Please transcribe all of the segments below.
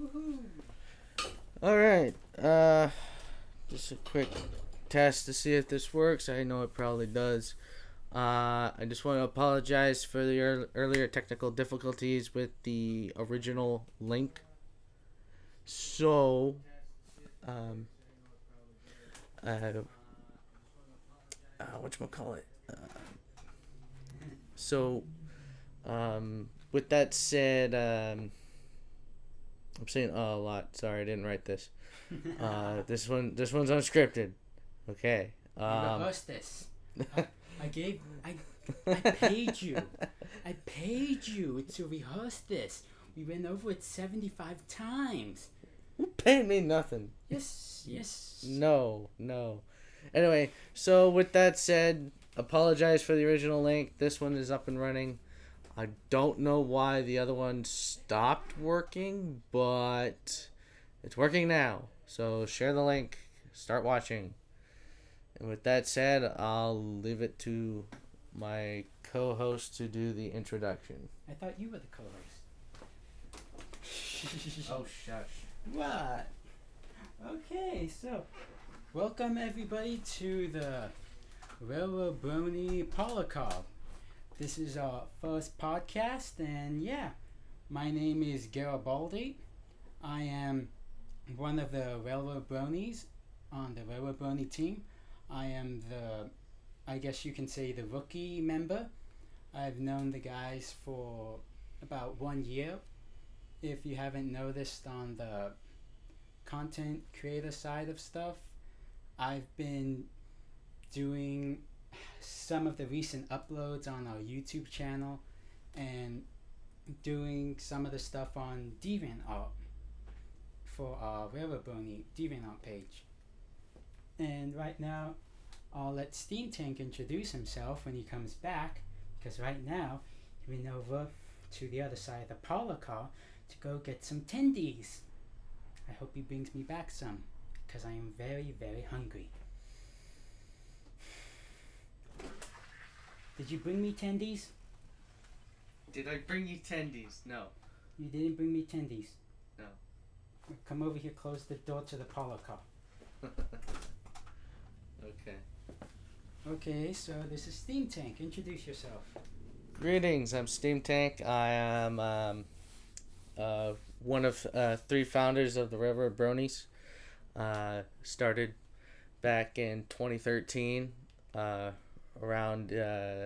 Woohoo! Alright, just a quick test to see if this works. I know it probably does. I just want to apologize for the earlier technical difficulties with the original link. So, whatchamacallit? With that said, I'm saying a lot. Sorry, I didn't write this. This one's unscripted. Okay. You rehearsed this. I paid you. I paid you to rehearse this. We went over it 75 times. You paid me nothing. Yes. No. Anyway, so with that said, apologize for the original link. This one is up and running. I don't know why the other one stopped working, but it's working now. So share the link. Start watching. And with that said, I'll leave it to my co-host to do the introduction. I thought you were the co-host. Oh, shush. What? Okay, so welcome everybody to the Railroad Bronies Parlor Car. This is our first podcast, and yeah, my name is DGaribalde. I am one of the Railroad Bronies on the Railroad Bronies team. I am I guess you can say the rookie member. I've known the guys for about 1 year. If you haven't noticed on the content creator side of stuff, I've been doing some of the recent uploads on our YouTube channel and doing some of the stuff on DeviantArt for our Railroad Bronies DeviantArt page. And right now, I'll let Steam Tank introduce himself when he comes back, because right now he went over to the other side of the parlor car to go get some tendies. I hope he brings me back some, because I am very, very hungry. Did you bring me tendies? Did I bring you tendies? No. You didn't bring me tendies? No. Come over here, close the door to the parlor car. Okay. Okay, so this is Steam Tank. Introduce yourself. Greetings, I'm Steam Tank. I am one of 3 founders of the Railroad Bronies. Started back in 2013, around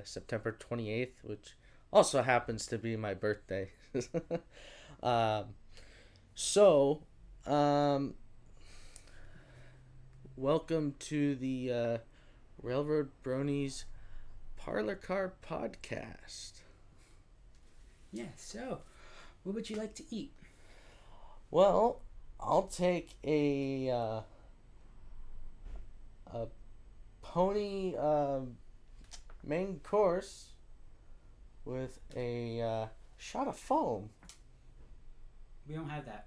September 28th, which also happens to be my birthday. Welcome to the Railroad Bronies Parlor Car Podcast. Yeah, so what would you like to eat? Well, I'll take a pony main course with a shot of foam. We don't have that.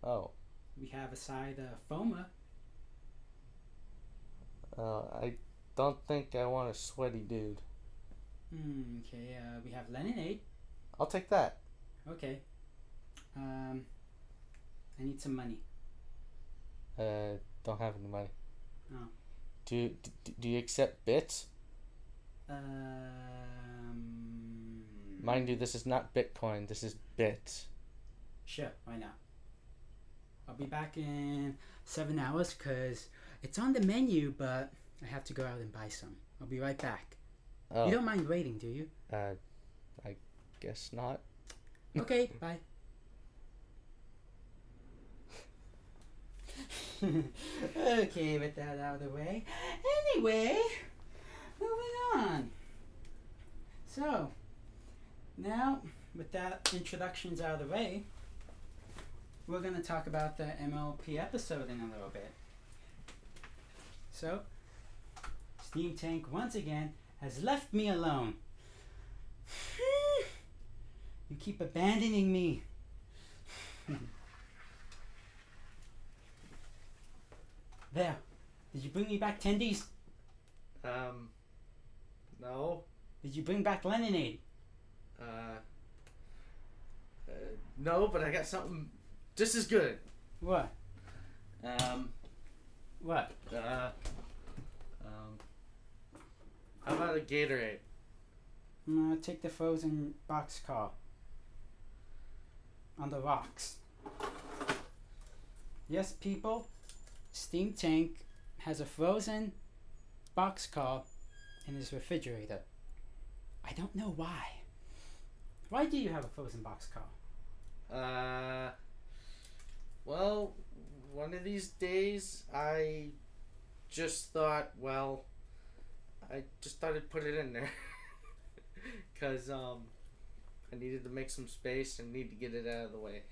Oh. We have a side Foma. I don't think I want a sweaty dude. Okay, we have lemonade. I'll take that. Okay. I need some money. Don't have any money. Oh. Do you accept bits? Mind you, this is not Bitcoin. This is bits. Sure, why not? I'll be back in 7 hours because it's on the menu, but I have to go out and buy some. I'll be right back. Oh. You don't mind waiting, do you? I guess not. Okay, bye. Okay, with that out of the way. Anyway, moving on. So, now, with that introductions out of the way, we're going to talk about the MLP episode in a little bit. So, Steam Tank once again has left me alone. You keep abandoning me. There. Did you bring me back tendies? No. Did you bring back lemonade? No, but I got something just as good. What? What? How about a Gatorade? I'm gonna take the frozen boxcar on the rocks. Yes, people, Steam Tank has a frozen boxcar in his refrigerator. I don't know why. Why do you have a frozen boxcar? Well, one of these days I just thought, well, I just thought I'd put it in there. Because, I needed to make some space and need to get it out of the way.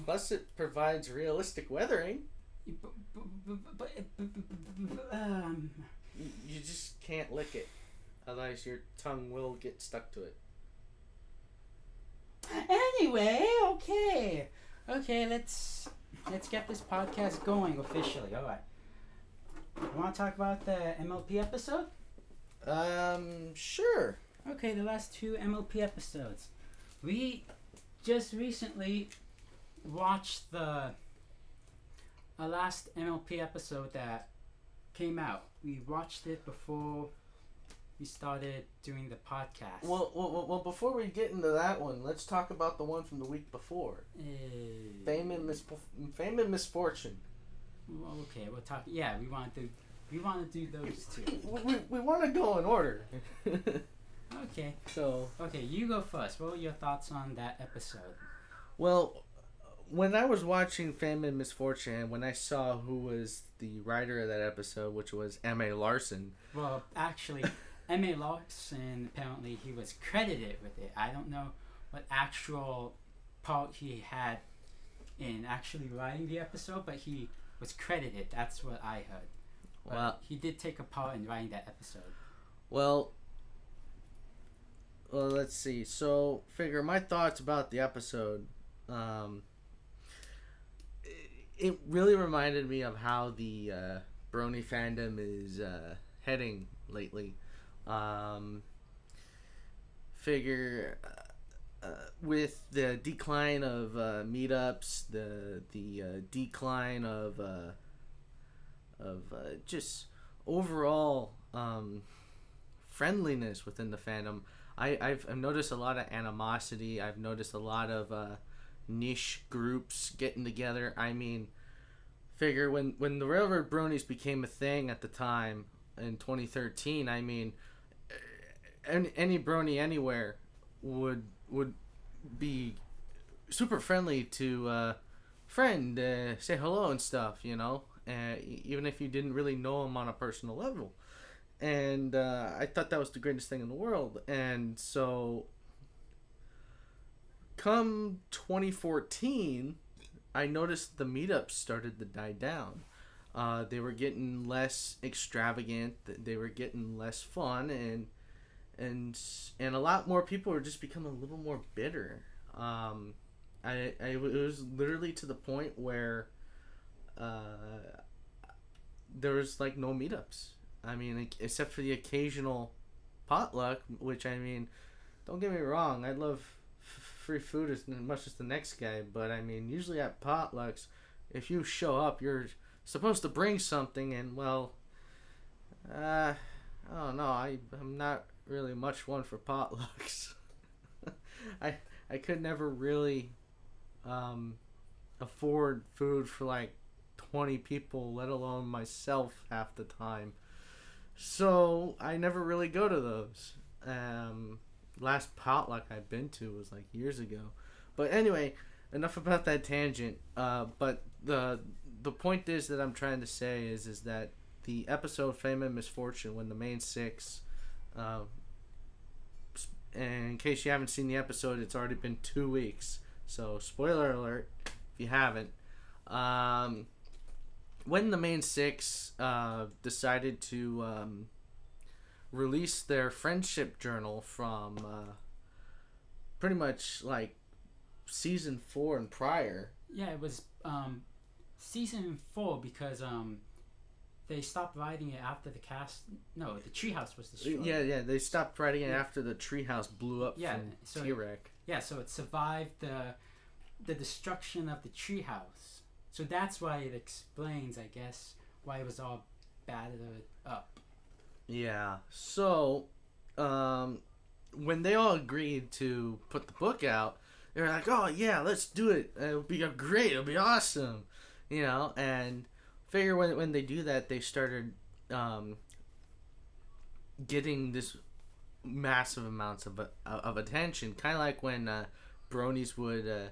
Plus, it provides realistic weathering. You just can't lick it. Otherwise, your tongue will get stuck to it. Anyway, okay, let's get this podcast going officially. All right. You want to talk about the MLP episode? Sure. Okay, the last 2 MLP episodes. We just recently watched the last MLP episode that came out. We watched it before we started doing the podcast. Well, before we get into that one, let's talk about the one from the week before. Fame and Misfortune. Okay, we'll talk. Yeah, we want to do those 2. We want to go in order. Okay. So. Okay, you go first. What were your thoughts on that episode? Well, when I was watching Fame and Misfortune, when I saw who was the writer of that episode, which was M.A. Larson. Well, actually, M.A. Larson, apparently he was credited with it. I don't know what actual part he had in actually writing the episode, but he was credited. That's what I heard. But well, he did take a part in writing that episode. Well, let's see. So, figure my thoughts about the episode. It really reminded me of how the brony fandom is heading lately. With the decline of meetups, the decline of just overall friendliness within the fandom, I've noticed a lot of animosity. I've noticed a lot of niche groups getting together. I mean, figure when the Railroad Bronies became a thing at the time in 2013, I mean, any brony anywhere would be super friendly to friend, say hello and stuff, you know, even if you didn't really know them on a personal level. And I thought that was the greatest thing in the world. And so come 2014, I noticed the meetups started to die down. They were getting less extravagant. They were getting less fun, and a lot more people were just becoming a little more bitter. It was literally to the point where there was like no meetups. I mean, except for the occasional potluck, which, I mean, don't get me wrong, I love free food as much as the next guy, but I mean, usually at potlucks, if you show up, you're supposed to bring something, and well, I don't know, I'm not really much one for potlucks. I could never really afford food for like 20 people, let alone myself half the time. So I never really go to those. Last potluck I've been to was like years ago. But anyway, enough about that tangent. But the point is that I'm trying to say is that the episode Fame and Misfortune, when the main 6, and in case you haven't seen the episode, it's already been 2 weeks. So spoiler alert if you haven't. When the main 6 decided to release their friendship journal from pretty much like season 4 and prior. Yeah, it was season 4 because they stopped writing it after the cast. No, the treehouse was destroyed. Yeah. They stopped writing it after the treehouse blew up from T-Wreck. Yeah, so it survived the destruction of the treehouse. So that's why it explains, I guess, why it was all battered up. Yeah. So, when they all agreed to put the book out, they were like, "Oh yeah, let's do it. It'll be great. It'll be awesome," And figure when they do that, they started getting this massive amounts of attention, kind of like when bronies would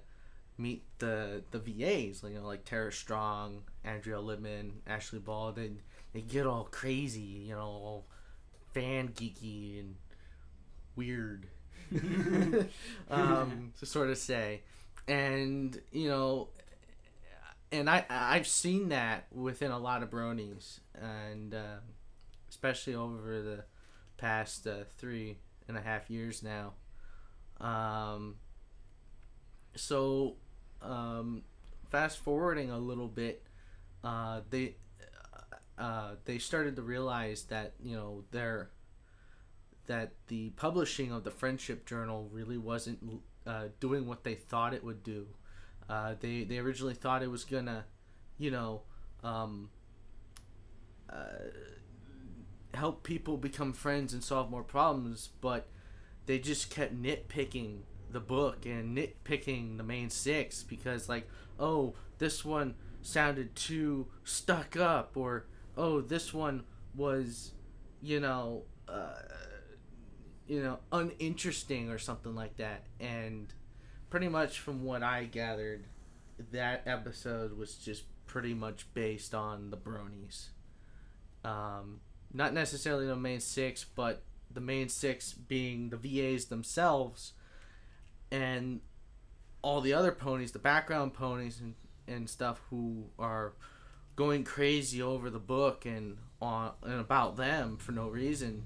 meet the VAs, like Tara Strong, Andrea Lippman, Ashley Ball. They get all crazy, all fan geeky and weird, to sort of say. And and I've seen that within a lot of bronies, and especially over the past 3.5 years now. So fast forwarding a little bit, they started to realize that that the publishing of the Friendship Journal really wasn't doing what they thought it would do. They originally thought it was gonna help people become friends and solve more problems, but they just kept nitpicking the book and nitpicking the main 6 because, oh, this one sounded too stuck up, or oh, this one was uninteresting or something like that. And pretty much from what I gathered, that episode was just pretty much based on the bronies. Not necessarily the main 6, but the main 6 being the VAs themselves and all the other ponies, the background ponies and stuff, who are going crazy over the book and about them for no reason.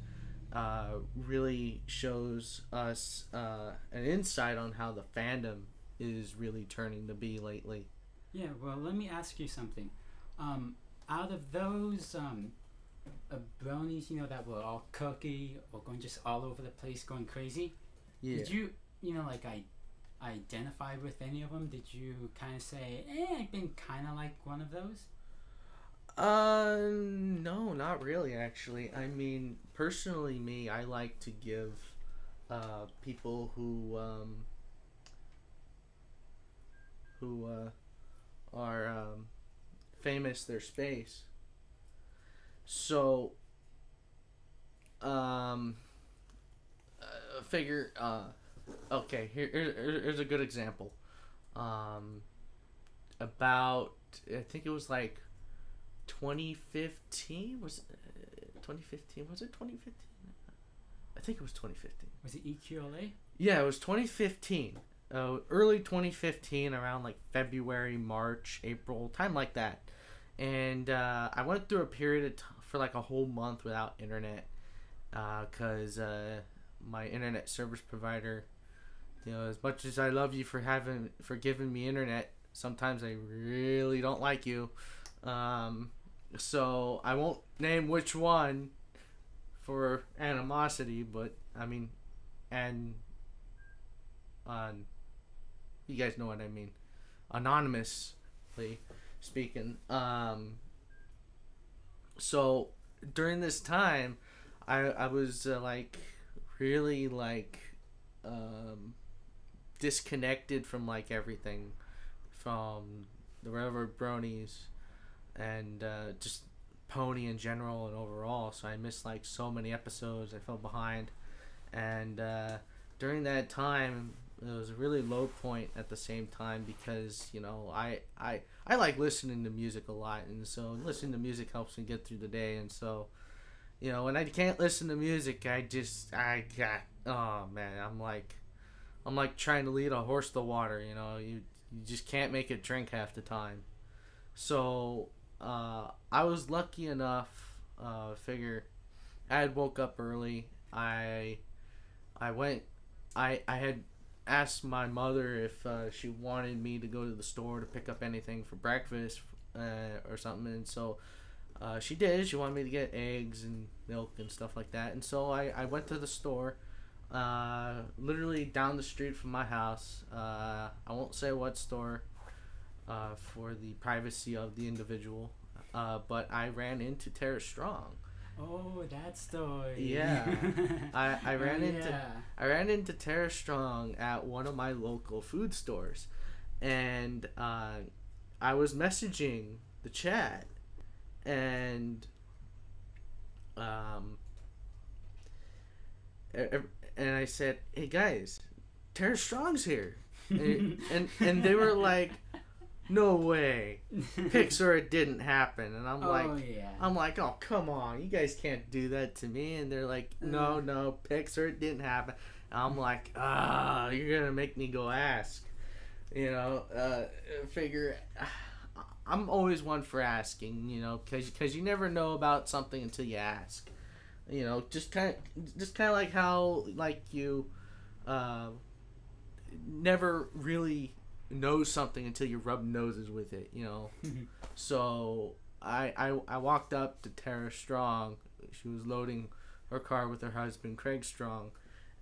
Really shows us an insight on how the fandom is really turning to be lately. Yeah, well, let me ask you something. Out of those bronies, that were all cookie or going just all over the place, going crazy, did you, identify with any of them? Did you kind of say, I've been kind of like one of those? No, not really, actually. I mean, personally, I like to give people who are famous their space. So, figure, okay, here's a good example. About, I think it was 2015? Was it 2015? Was it 2015? I think it was 2015. Was it EQLA? Yeah, it was 2015. Early 2015, around February, March, April, time like that. And I went through a period for a whole month without internet, because my internet service provider, as much as I love you for giving me internet, sometimes I really don't like you. So I won't name which one for animosity, but I mean, you guys know what I mean, anonymously speaking. So during this time, I was really disconnected from everything, from the Railroad Bronies and just pony in general and overall. So I missed so many episodes. I fell behind, and during that time it was a really low point at the same time, because I like listening to music a lot, and so listening to music helps me get through the day. And so when I can't listen to music, oh man, I'm like trying to lead a horse to water. You just can't make it drink half the time. So I was lucky enough, figure I had woke up early. I had asked my mother if she wanted me to go to the store to pick up anything for breakfast or something, and so she did. She wanted me to get eggs and milk and stuff like that. And so I went to the store, literally down the street from my house. I won't say what store, for the privacy of the individual. But I ran into Tara Strong. Oh, that story. Yeah, I ran into Tara Strong at one of my local food stores, and I was messaging the chat, and I said, "Hey guys, Tara Strong's here," and they were like, "No way, Pixar, it didn't happen." And I'm like, "Oh, come on, you guys can't do that to me." And they're like, "No, Pixar, it didn't happen." And I'm like, you're gonna make me go ask, figure. I'm always one for asking, because you never know about something until you ask. Just kind of like how you never really know something until you rub noses with it, So I walked up to Tara Strong. She was loading her car with her husband Craig Strong,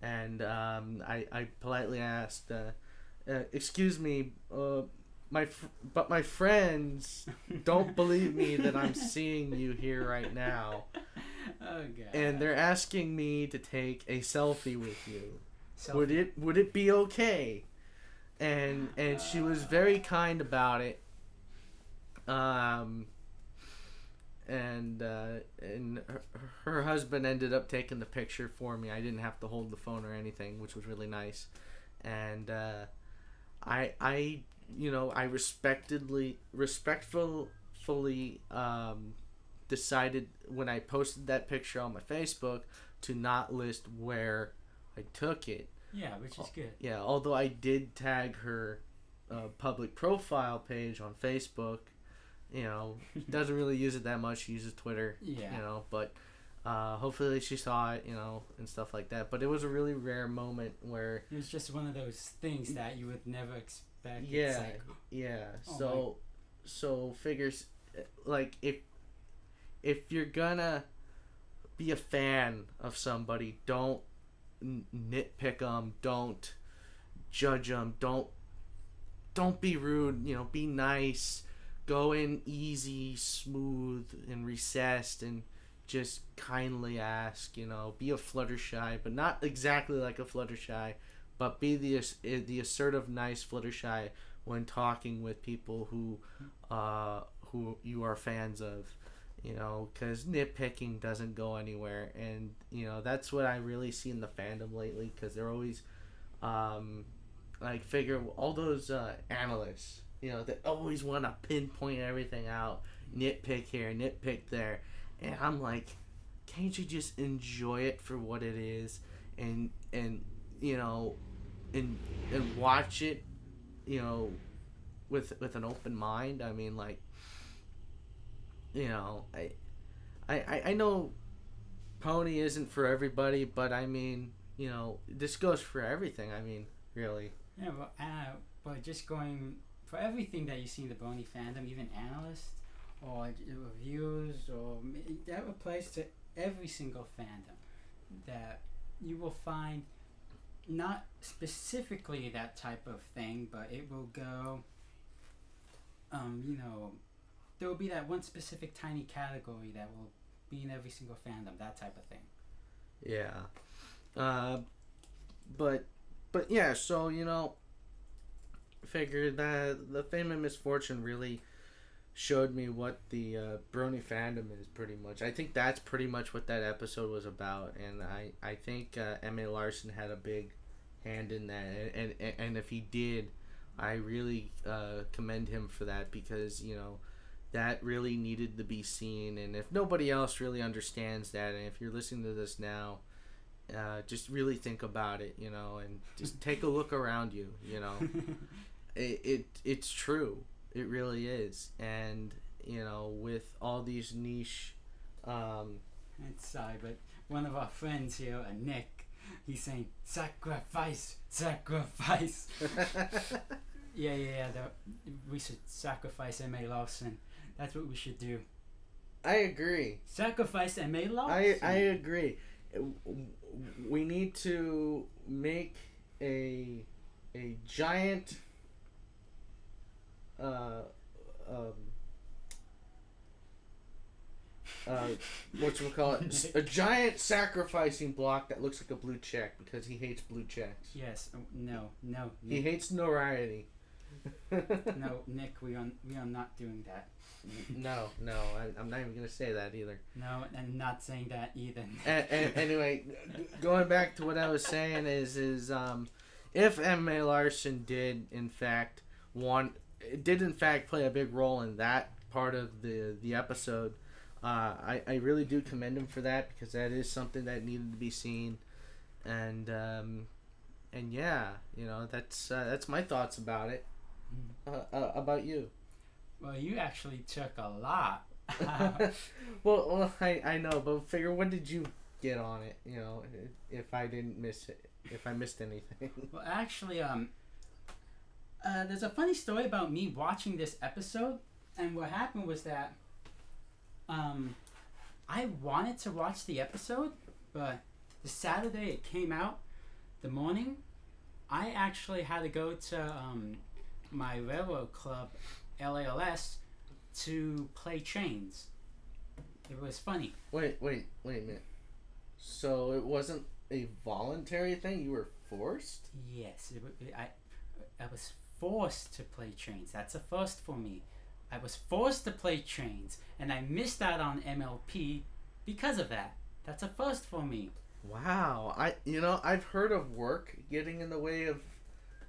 and I politely asked, "Excuse me, but my friends don't believe me that I'm seeing you here right now." Oh, God. And they're asking me to take a selfie with you. Selfie. Would it be okay? And she was very kind about it. And her husband ended up taking the picture for me. I didn't have to hold the phone or anything, which was really nice. And I respectfully decided when I posted that picture on my Facebook to not list where I took it. Yeah, which is good. Yeah, although I did tag her public profile page on Facebook. She doesn't really use it that much. She uses Twitter. Yeah. But hopefully she saw it, and stuff like that. But it was a really rare moment where it was just one of those things that you would never expect. Yeah, it's like, so figures like if you're gonna be a fan of somebody, don't nitpick them, don't judge them, don't be rude, be nice, go in easy, smooth, and recessed, and just kindly ask, be a Fluttershy, but not exactly like a Fluttershy, but be the assertive, nice Fluttershy when talking with people who you are fans of. Because nitpicking doesn't go anywhere, and that's what I really see in the fandom lately. Because they're always, figure all those analysts, that always want to pinpoint everything out, nitpick here, nitpick there, and I'm like, can't you just enjoy it for what it is, and watch it, with an open mind. I mean, I know Pony isn't for everybody, but I mean, this goes for everything. I mean, really. Yeah, but just going for everything that you see in the Brony fandom, even analysts or reviews, or that applies to every single fandom, that you will find not specifically that type of thing, but it will go, there will be that one specific tiny category that will be in every single fandom, that type of thing. Yeah. But yeah, so, figured that the Fame and Misfortune really showed me what the Brony fandom is, pretty much. I think that's pretty much what that episode was about, and I think M.A. Larson had a big hand in that, and if he did, I really commend him for that, because, that really needed to be seen. And if nobody else really understands that, and if you're listening to this now, just really think about it, and just take a look around you. It's true, it really is. And with all these niche sorry, but one of our friends here, Nick, he's saying sacrifice. yeah, we should sacrifice M.A. Larson. That's what we should do. I agree. Sacrifice and may loss. I agree. We need to make a giant whatchamacallit, a giant sacrificing block that looks like a blue check because he hates blue checks. Yes. No. He hates notoriety. No, Nick, we are not doing that. No, I'm not even gonna say that either. No, and not saying that either. and anyway, going back to what I was saying is if M.A. Larson did in fact play a big role in that part of the episode, I really do commend him for that, because that is something that needed to be seen, and yeah, that's my thoughts about it. About you? Well, you actually took a lot. well, I know, but figure, when did you get on it? If I didn't miss it, if I missed anything. Well, actually, there's a funny story about me watching this episode, and what happened was that, I wanted to watch the episode, but the Saturday it came out, the morning, I actually had to go to my railroad club, LALS, to play trains. It was funny. Wait a minute. So it wasn't a voluntary thing? You were forced? Yes, I was forced to play trains. That's a first for me. I was forced to play trains, and I missed out on MLP because of that. That's a first for me. Wow. I've heard of work getting in the way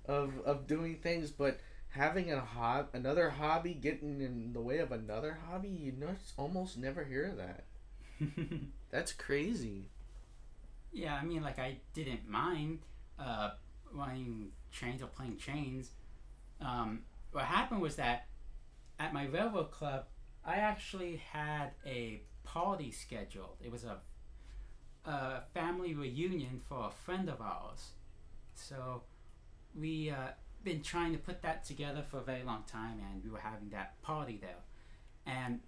of doing things, but having another hobby getting in the way of another hobby, you almost never hear of that. That's crazy. Yeah, I mean, like, I didn't mind running trains or playing trains. What happened was that at my railroad club, I actually had a party scheduled. It was a family reunion for a friend of ours. So we been trying to put that together for a very long time, and we were having that party there. And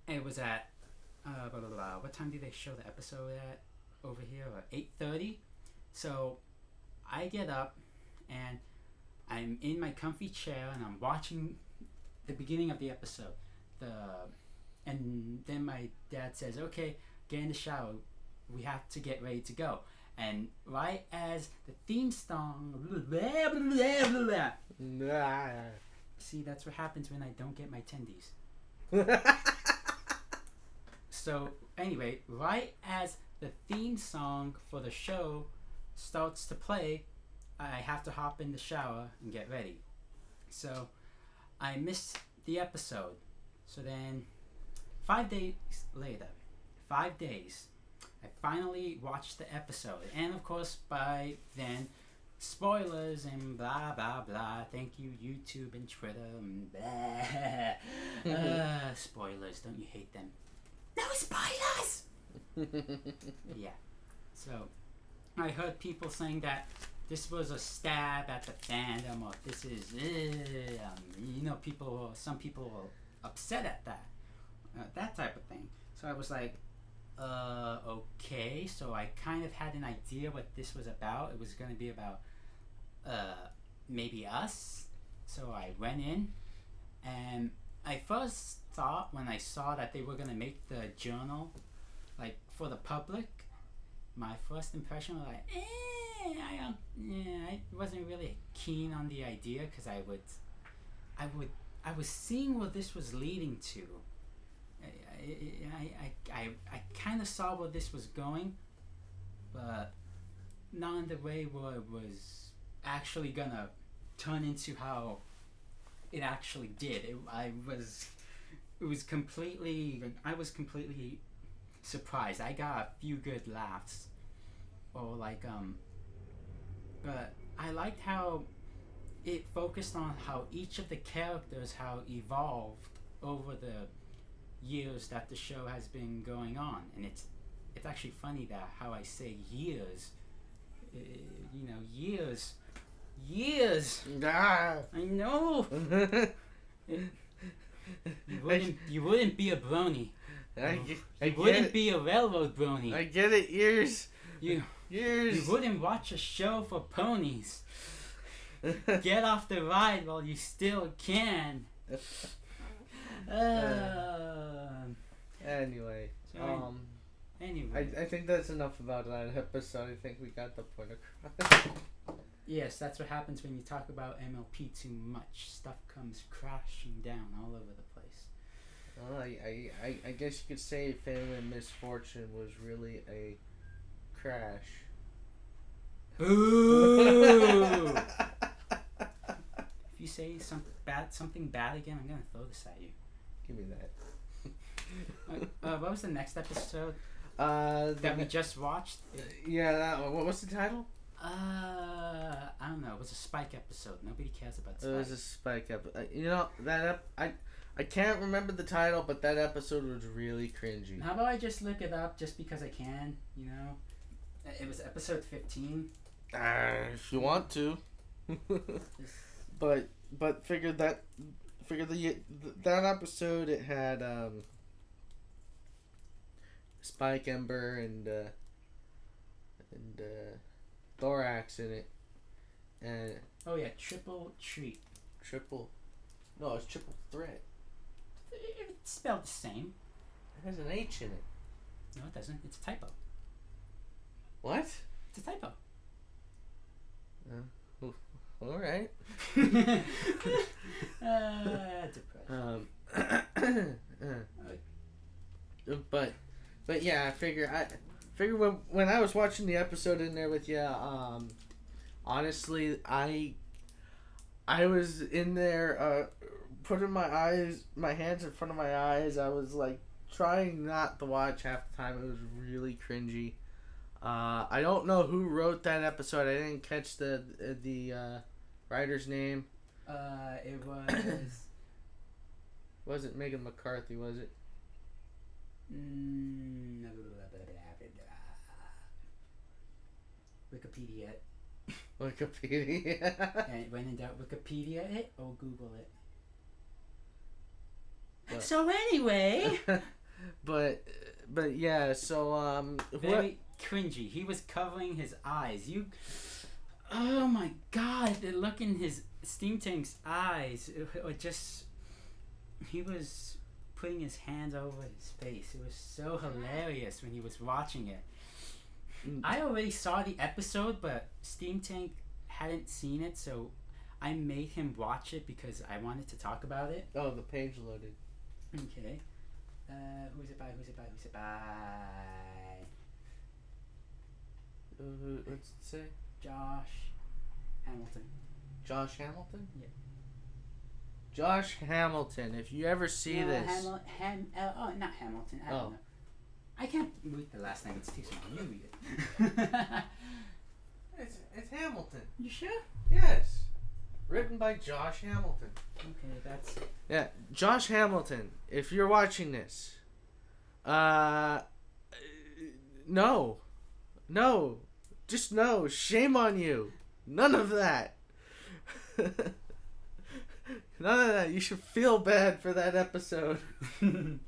it was at what time did they show the episode at over here? 8:30. So I get up and I'm in my comfy chair and I'm watching the beginning of the episode. And then my dad says, "Okay, get in the shower. We have to get ready to go." And right as the theme song, blah, blah, blah, blah. See, that's what happens when I don't get my tendies. So anyway, right as the theme song for the show starts to play, I have to hop in the shower and get ready. So I missed the episode. So then 5 days later, I finally watched the episode. And of course, by then, spoilers and blah, blah, blah. Thank you, YouTube and Twitter and blah. Spoilers, don't you hate them? No spoilers! Yeah. So, I heard people saying that this was a stab at the fandom, or this is, some people were upset at that type of thing. So I was like, okay. So I kind of had an idea what this was about. It was going to be about maybe us. So I went in, and I first thought, when I saw that they were going to make the journal like for the public, my first impression was like, I wasn't really keen on the idea, because I was seeing what this was leading to. I kind of saw where this was going, but not in the way where it was actually gonna turn into how it actually did. I was completely surprised. I got a few good laughs, or but I liked how it focused on how each of the characters evolved over the years that the show has been going on. And it's actually funny that how I say years, years. Ah. I know. You wouldn't be a brony You wouldn't be a railroad brony. I get it. Years. You wouldn't watch a show for ponies. Get off the ride while you still can. Anyway. Anyway. I think that's enough about that episode. I think we got the point across. Yes, that's what happens when you talk about MLP too much. Stuff comes crashing down all over the place. Well, I guess you could say Family and Misfortune was really a crash. Ooh! If you say something bad again, I'm gonna throw this at you. Give me that. What was the next episode that we just watched? Yeah, that one. What was the title? I don't know. It was a Spike episode. Nobody cares about Spike. It was a Spike episode. You know I can't remember the title, but that episode was really cringy. How about I just look it up just because I can? You know, it was episode 15. If you want to. But figure that episode it had Spike, Ember, and Thorax in it, and oh yeah, Triple Treat. No, it's Triple Threat. It's spelled the same. It has an H in it. No, it doesn't. It's a typo. What? It's a typo. All right. Depressed. But yeah, I figure when I was watching the episode in there with you, honestly, I was in there, putting my hands in front of my eyes. I was like trying not to watch half the time. It was really cringy. I don't know who wrote that episode. I didn't catch the writer's name. It wasn't Megan McCarthy, was it? Wikipedia. Wikipedia. And when in doubt, Wikipedia it or Google it. But, so anyway. but yeah. So very cringy. He was covering his eyes. Oh my God! The look in his steam tank's eyes, or just he was putting his hands over his face. It was so hilarious when he was watching it. I already saw the episode, but Steam Tank hadn't seen it, so I made him watch it because I wanted to talk about it. Oh, the page loaded. Okay. Who's it by? What's it say? Josh Hamilton. Josh Hamilton? Yeah. Josh Hamilton. If you ever see this. Not Hamilton. I don't know. I can't read the last name. It's too small. You read it. It's Hamilton. You sure? Yes. Written by Josh Hamilton. Okay, that's... Yeah, Josh Hamilton, if you're watching this, no, just no, shame on you. None of that. None of that. You should feel bad for that episode. You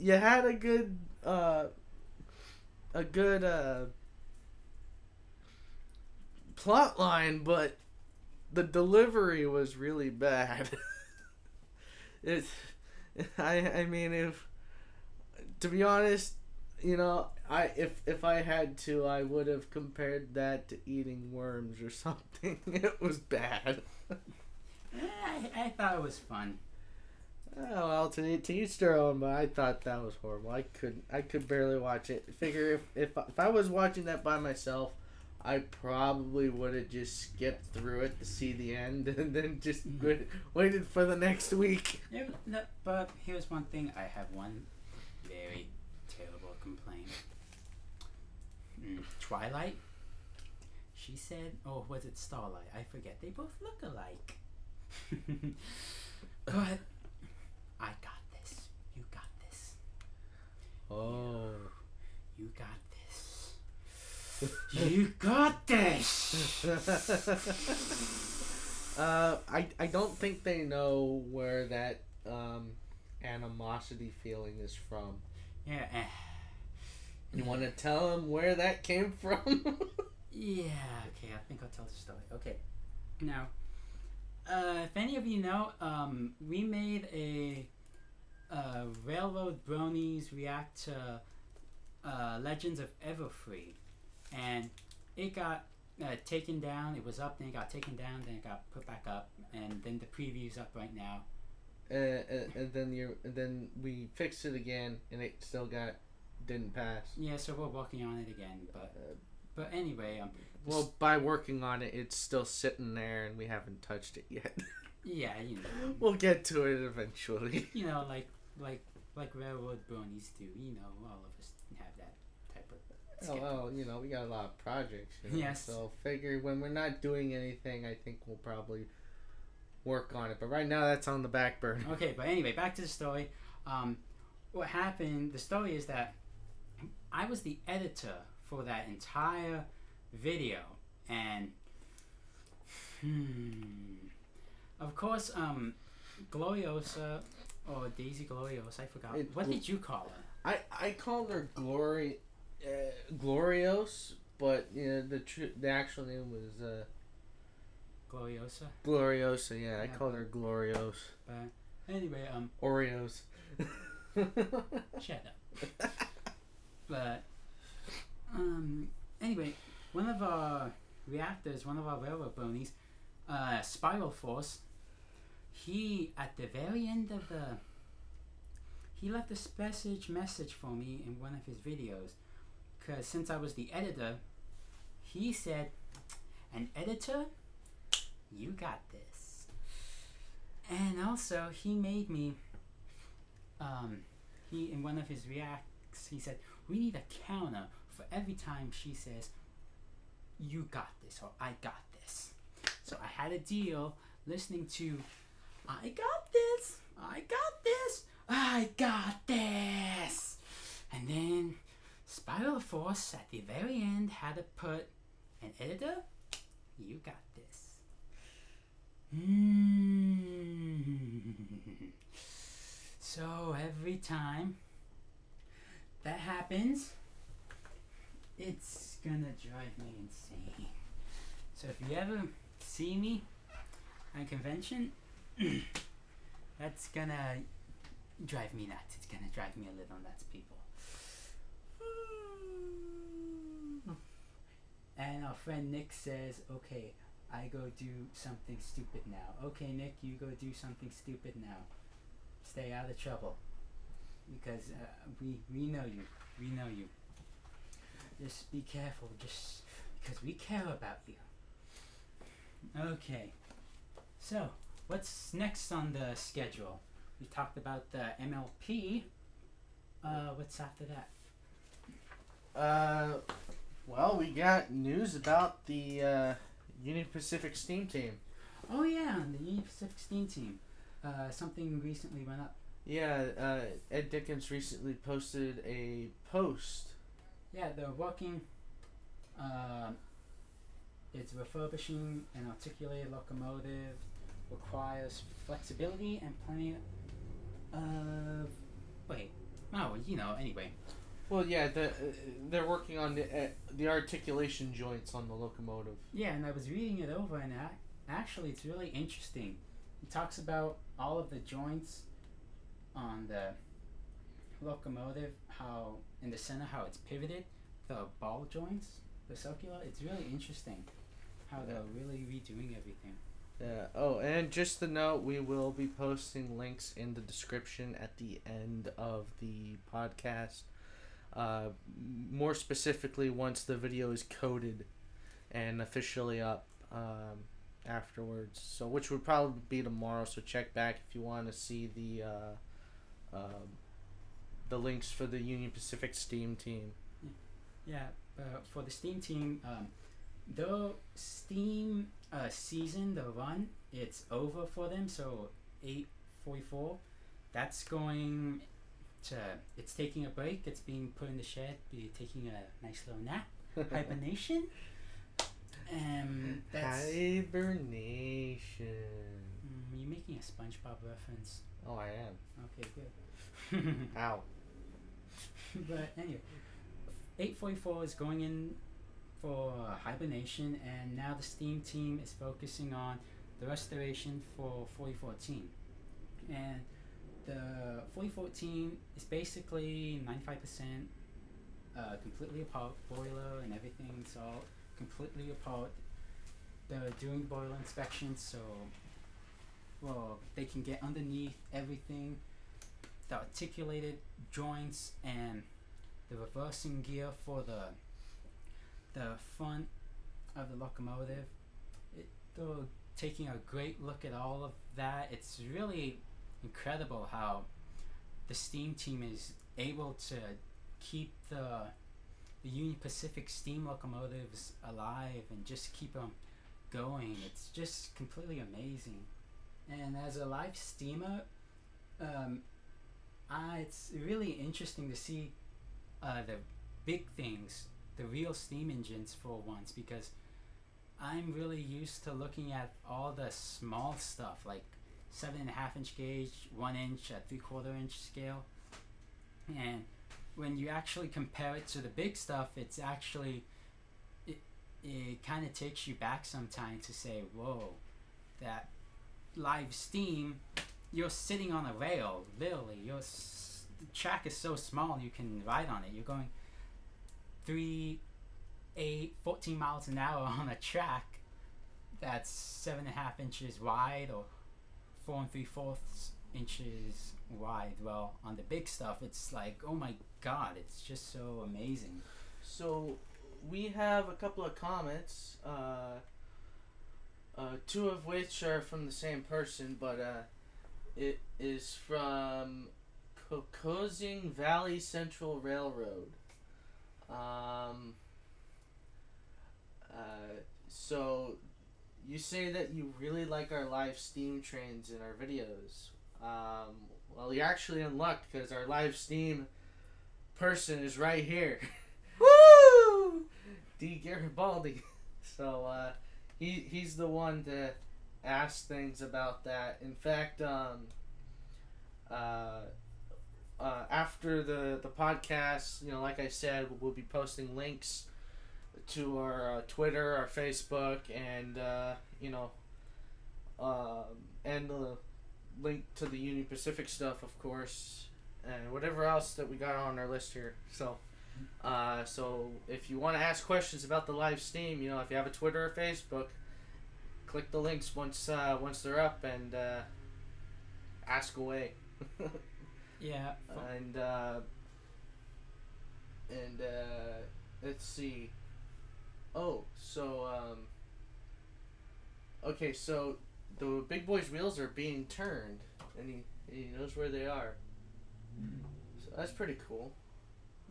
had a good plot line, but the delivery was really bad. I mean, if to be honest, you know, if I had to, I would have compared that to eating worms or something. It was bad. I thought it was fun. Oh well, to each their own, but I thought that was horrible. I could barely watch it. Figure if I was watching that by myself, I probably would have just skipped through it to see the end and then just waited for the next week. Yeah, no, but here's one thing. I have one very terrible complaint. Twilight. She said, "Oh, was it Starlight? I forget. They both look alike." But I got this. You got this. Oh. You got this. You got this. I don't think they know where that animosity feeling is from. Yeah. You want to tell them where that came from? Yeah. Okay. I think I'll tell the story. Okay. Now, if any of you know, we made a Railroad Bronies react to Legends of Everfree, and it got taken down. It was up, then it got taken down, then it got put back up, and then the preview's up right now. And then we fixed it again, and it still didn't pass. Yeah, so we're working on it again, but anyway, well, by working on it, it's still sitting there, and we haven't touched it yet. Yeah, you know. We'll get to it eventually. You know, like Railroad Bronies do. You know, all of us have that type of schedule. Well, you know, we got a lot of projects. You know, yes. So figure when we're not doing anything, I think we'll probably work on it. But right now, that's on the back burner. Okay, but anyway, back to the story. What happened? The story is that I was the editor for that entire video, and of course, Gloriosa or Daisy Gloriosa, I forgot. What did you call her? I called her Glorios, but you know the actual name was Gloriosa. Gloriosa, yeah. I called her Glorios. But anyway, Oreos. Shut up. But anyway, one of our reactors, one of our Railroad Bronies, Spiral Force, he at the very end of he left a message for me in one of his videos, because since I was the editor, he said, "An editor, you got this." And also he made me he in one of his reacts, he said, "We need a counter for every time she says, 'You got this,' or 'I got this.'" So I had a deal listening to, "I got this, I got this, I got this." And then Spiral Force at the very end had to put, "An editor, you got this." So every time that happens, it's gonna drive me insane. So if you ever see me at a convention, that's gonna drive me nuts. It's gonna drive me a little nuts, people. And our friend Nick says, "Okay, I go do something stupid now." Okay, Nick, you go do something stupid now. Stay out of trouble, because we know you. We know you. Just be careful, just because we care about you. Okay. So, what's next on the schedule? We talked about the MLP. What's after that? Well, we got news about the Union Pacific Steam Team. Oh yeah, the Union Pacific Steam Team. Something recently went up. Yeah, Ed Dickens recently posted a post. Yeah, they're working. It's refurbishing an articulated locomotive, requires flexibility and plenty of. Anyway. Well, yeah, they're working on the articulation joints on the locomotive. Yeah, and I was reading it over, and actually, it's really interesting. It talks about all of the joints on the locomotive, how in the center, how it's pivoted, the ball joints, the circular. It's really interesting how they're really redoing everything. Yeah. Oh, and just to note, we will be posting links in the description at the end of the podcast. More specifically, once the video is coded and officially up afterwards. So, which would probably be tomorrow. So check back if you want to see the links for the Union Pacific Steam Team. Yeah. For the Steam Team, the Steam season, the run, it's over for them. So 8:44, that's going to. It's taking a break. It's being put in the shed. Be taking a nice little nap, hibernation. That's hibernation. You're making a SpongeBob reference. Oh, I am. Okay, good. Ow. But anyway, 844 is going in for hibernation, and now the Steam team is focusing on the restoration for 4014. And the 4014 is basically 95% completely apart, boiler and everything. It's all completely apart. They're doing boiler inspections, so they can get underneath everything. The articulated joints and the reversing gear for the front of the locomotive. They're taking a great look at all of that. It's really incredible how the Steam team is able to keep the Union Pacific steam locomotives alive and just keep them going. It's just completely amazing. And as a live steamer, it's really interesting to see the big things, the real steam engines for once, because I'm really used to looking at all the small stuff like 7.5 inch gauge, 1 inch at 3/4 inch scale, and when you actually compare it to the big stuff, it's actually it kind of takes you back sometimes to say, whoa, that live steam, you're sitting on a rail, literally. The track is so small you can ride on it. You're going 3, 8, 14 miles an hour on a track that's 7.5 inches wide or 4 3/4 inches wide. Well, on the big stuff, it's like, oh my god, it's just so amazing. So we have a couple of comments, two of which are from the same person, but it is from Cocosing Valley Central Railroad. So you say that you really like our live steam trains in our videos. Well, you're actually in luck because our live steam person is right here. Woo! DGaribalde. So he's the one to ask things about that. In fact, after the podcast, like I said, we'll be posting links to our Twitter, our Facebook, and and the link to the Union Pacific stuff, of course, and whatever else that we got on our list here. So if you want to ask questions about the live steam, if you have a Twitter or Facebook, click the links once they're up and ask away. Yeah. And let's see. Oh, so okay, so the big boy's wheels are being turned, and he knows where they are. So that's pretty cool.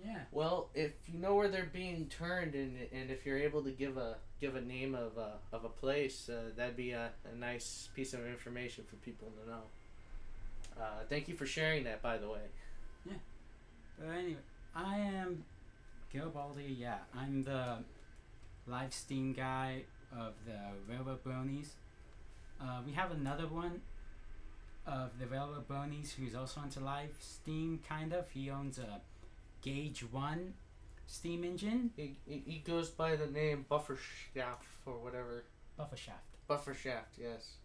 Yeah. Well, if you know where they're being turned, and if you're able to give a name of a place, that'd be a nice piece of information for people to know. Thank you for sharing that, by the way. Yeah. But anyway, I am Garibalde. Yeah, I'm the live steam guy of the Railroad Bronies. We have another one of the Railroad Bronies who's also into live steam, kind of. He owns a Gauge 1 steam engine. He goes by the name Buffer Shaft or whatever. Buffer shaft. Buffer Shaft, yes.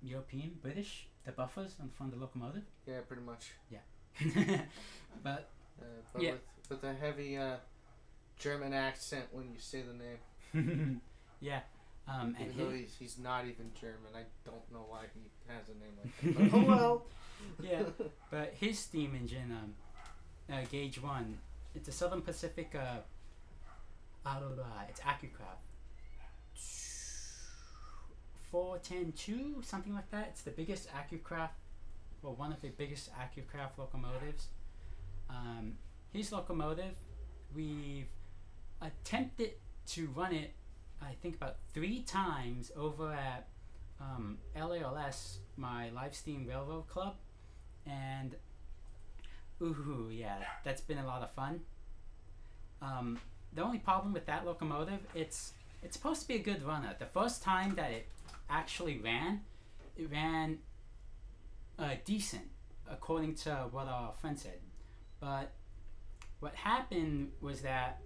European, British, the buffers on the front of the locomotive. Yeah, pretty much. Yeah. But yeah. with a heavy German accent when you say the name. Yeah. And even though he's not even German, I don't know why he has a name like that. But, oh well. Yeah, but his steam engine, Gauge 1, it's a Southern Pacific it's AccuCraft 410-2, something like that. It's the biggest AccuCraft, well, one of the biggest AccuCraft locomotives. His locomotive, we've attempted to run it, I think, about 3 times over at LALS, my live steam railroad club, and yeah, that's been a lot of fun. the only problem with that locomotive, it's supposed to be a good runner. The first time that it actually ran, it ran decent, according to what our friend said. But what happened was that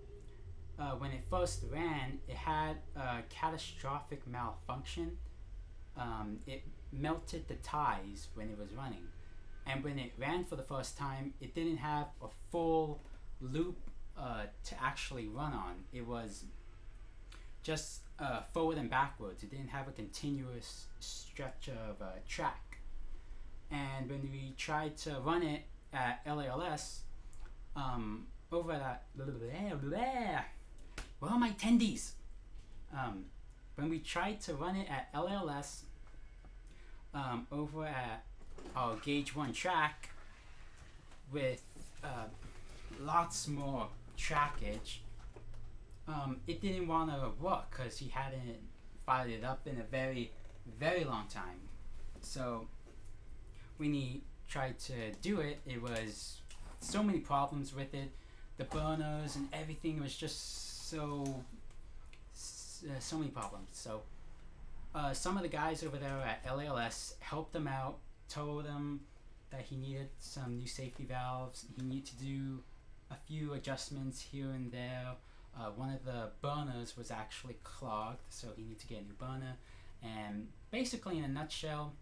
when it first ran, it had a catastrophic malfunction. It melted the ties when it was running. And when it ran for the first time, it didn't have a full loop to actually run on. It was just forward and backwards. It didn't have a continuous stretch of track. And when we tried to run it at LALS, over at where are my tendies? When we tried to run it at LALS, over at our gauge 1 track with lots more trackage, it didn't want to work because he hadn't fired it up in a very, very long time. So when he tried to do it, it was so many problems with it. The burners and everything was just so many problems. So some of the guys over there at LALS helped him out, told him that he needed some new safety valves. He needed to do a few adjustments here and there. One of the burners was actually clogged, so he needed to get a new burner. And basically, in a nutshell,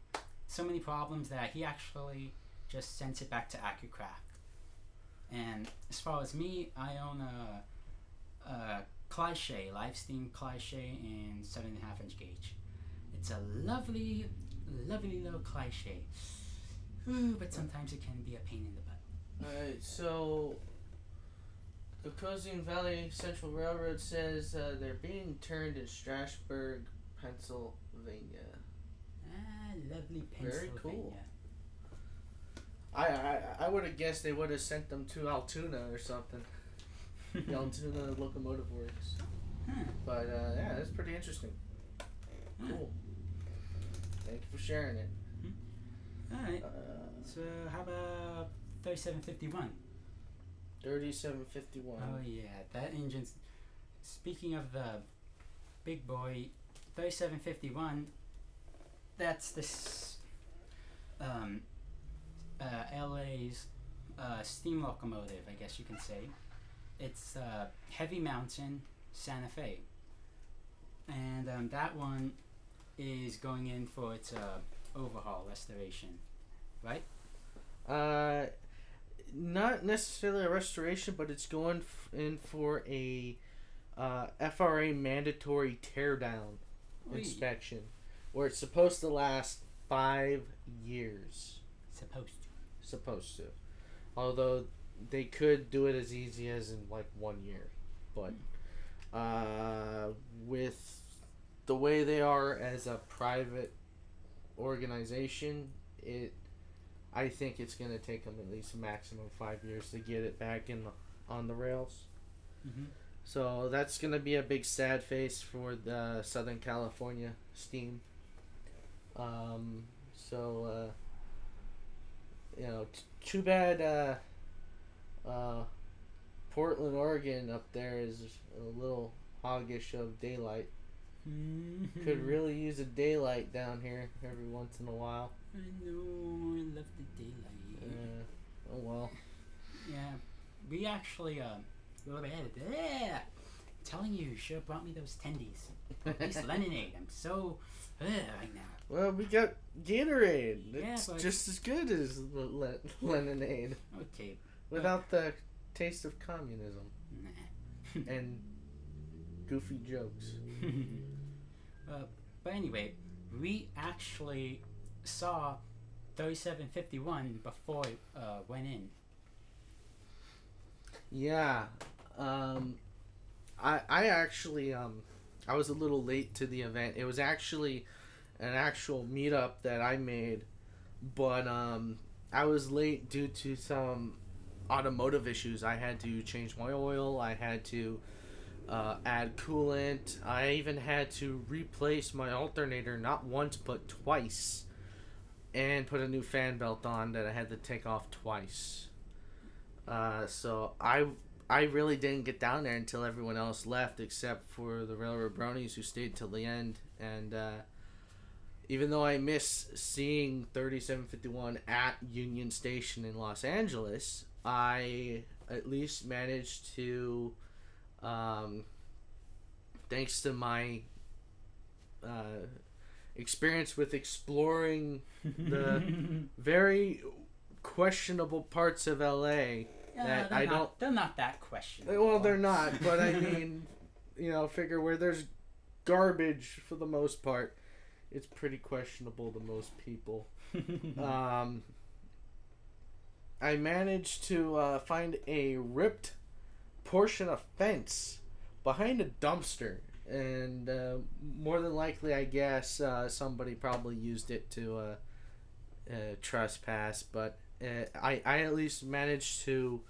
so many problems that he actually just sent it back to AccuCraft. And as far as me, I own a Cliche, Live Steam Cliche in 7.5 inch gauge. It's a lovely, lovely little Cliche. But sometimes it can be a pain in the butt. Alright, so the Cozian Valley Central Railroad says they're being turned in Strasburg, Pennsylvania. Lovely Pennsylvania. Very cool. I would have guessed they would have sent them to Altoona or something. The Altoona Locomotive Works. But yeah, that's pretty interesting. Cool. Thank you for sharing it. Alright. So how about 3751? 3751. Oh yeah, that engine's... Speaking of the big boy, 3751, that's this LA's steam locomotive, I guess you can say. It's Heavy Mountain Santa Fe. And that one is going in for its overhaul, restoration, right? Not necessarily a restoration, but it's going in for a FRA mandatory teardown inspection, where it's supposed to last 5 years. Supposed to. Although they could do it as easy as in like 1 year, but with the way they are as a private organization, I think it's going to take them at least a maximum 5 years to get it back on the rails. Mm-hmm. So that's going to be a big sad face for the Southern California steam. Too bad Portland, Oregon up there is a little hoggish of daylight. Mm-hmm. Could really use a daylight down here every once in a while. I know, I love the daylight. Oh well. Yeah, we actually, telling you, should have brought me those tendies. At least lemonade. I'm so right now. Well, we got Gatorade. Yeah, It's but just as good as lemonade. Okay. Without the taste of communism Nah. and goofy jokes. But anyway, we actually saw 3751 before it went in. Yeah. I actually I was a little late to the event. It was actually an actual meetup that I made, but I was late due to some automotive issues. I had to change my oil. I had to add coolant. I even had to replace my alternator not once but twice, and put a new fan belt on that I had to take off twice. So I I really didn't get down there until everyone else left, except for the Railroad Bronies, who stayed till the end. And even though I miss seeing 3751 at Union Station in Los Angeles, I at least managed to, thanks to my experience with exploring the very questionable parts of LA that they're not that questionable. Well, they're not, but I mean, figure where there's garbage for the most part, it's pretty questionable to most people. I managed to find a ripped portion of fence behind a dumpster, and more than likely, I guess, somebody probably used it to trespass, but I at least managed to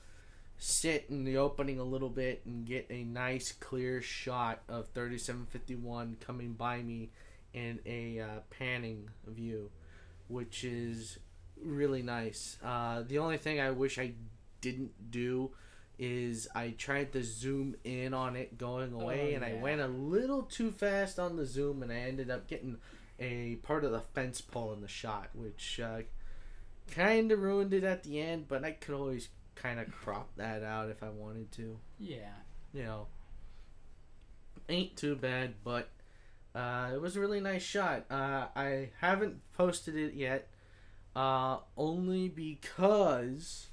sit in the opening a little bit and get a nice clear shot of 3751 coming by me in a panning view, which is really nice. The only thing I wish I didn't do is I tried to zoom in on it going away, and I went a little too fast on the zoom, and I ended up getting a part of the fence pole in the shot, which kind of ruined it at the end, but I could always kind of crop that out if I wanted to. Yeah. Ain't too bad, but it was a really nice shot. I haven't posted it yet, only because,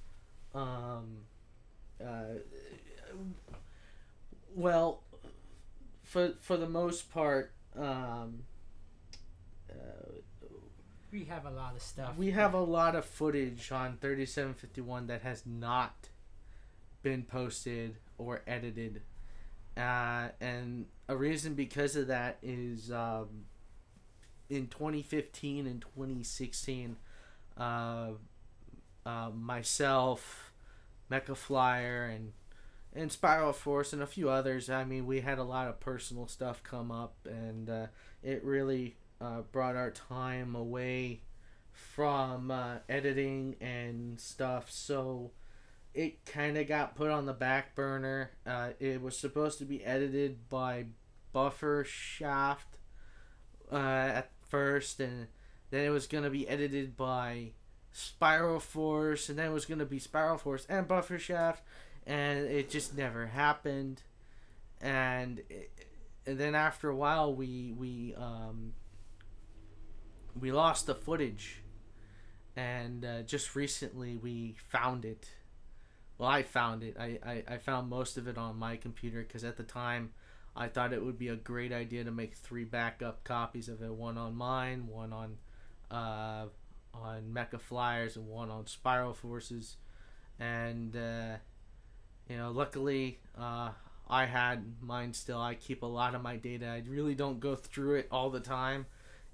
well, for the most part, we have a lot of stuff. We have a lot of footage on 3751 that has not been posted or edited. And a reason because of that is in 2015 and 2016, myself, Mecha Flyer, and Spiral Force, and a few others, I mean, we had a lot of personal stuff come up, and it really brought our time away from editing and stuff, so it kind of got put on the back burner. It was supposed to be edited by Buffer Shaft at first, and then it was going to be edited by Spiral Force, and then it was going to be Spiral Force and Buffer Shaft, and it just never happened. And then after a while, we lost the footage, and just recently we found it. Well, I found it. I found most of it on my computer, because at the time I thought it would be a great idea to make 3 backup copies of it. One on mine, one on Mecha Flyers, and one on Spiral Forces. And luckily I had mine still. I keep a lot of my data. I really don't go through it all the time,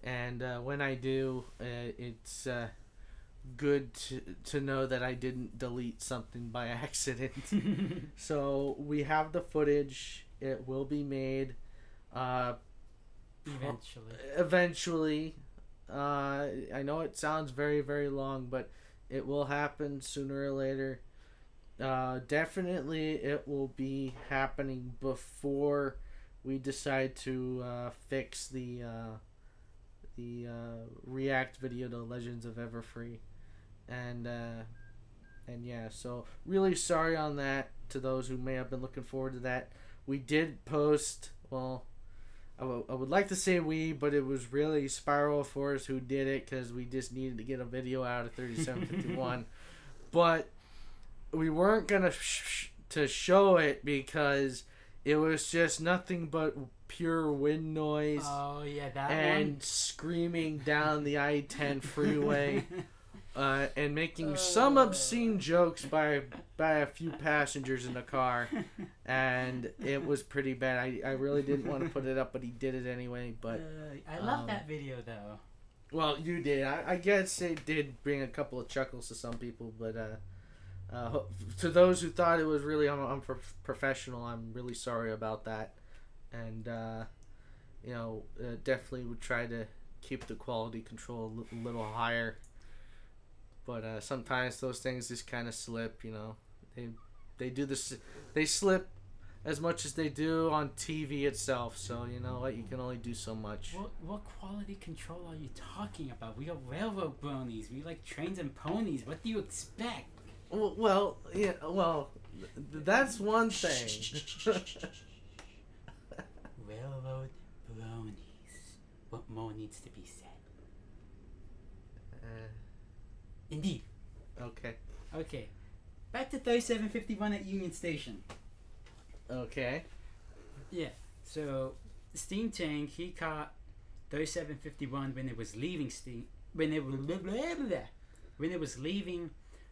and when I do, it's good to know that I didn't delete something by accident. So we have the footage. It will be made eventually. I know it sounds very, very long, but it will happen sooner or later. Definitely it will be happening before we decide to fix the React video to Legends of Everfree. And yeah, so really sorry on that to those who may have been looking forward to that. We did post, well, I would like to say but it was really Spiral Force who did it, because we just needed to get a video out of 3751. But we weren't going to show it because it was just nothing but pure wind noise. Oh, yeah, that and one. Screaming down the I-10 freeway. And making some obscene jokes by a few passengers in the car, and it was pretty bad. I really didn't want to put it up, but he did it anyway. But I love that video though. Well, you did. I guess it did bring a couple of chuckles to some people, but to those who thought it was really unprofessional, I'm really sorry about that. And definitely would try to keep the quality control a little higher. But sometimes those things just kind of slip, they do this. They slip as much as they do on TV itself. So you know what? You can only do so much. What quality control are you talking about? We are railroad bronies. We like trains and ponies. What do you expect? Well, yeah. Well, that's one thing. Railroad bronies. What more needs to be said? Indeed. Okay. Okay. Back to 3751 at Union Station. Okay. Yeah. So, Steam Tank, he caught 3751 when it was leaving when it was leaving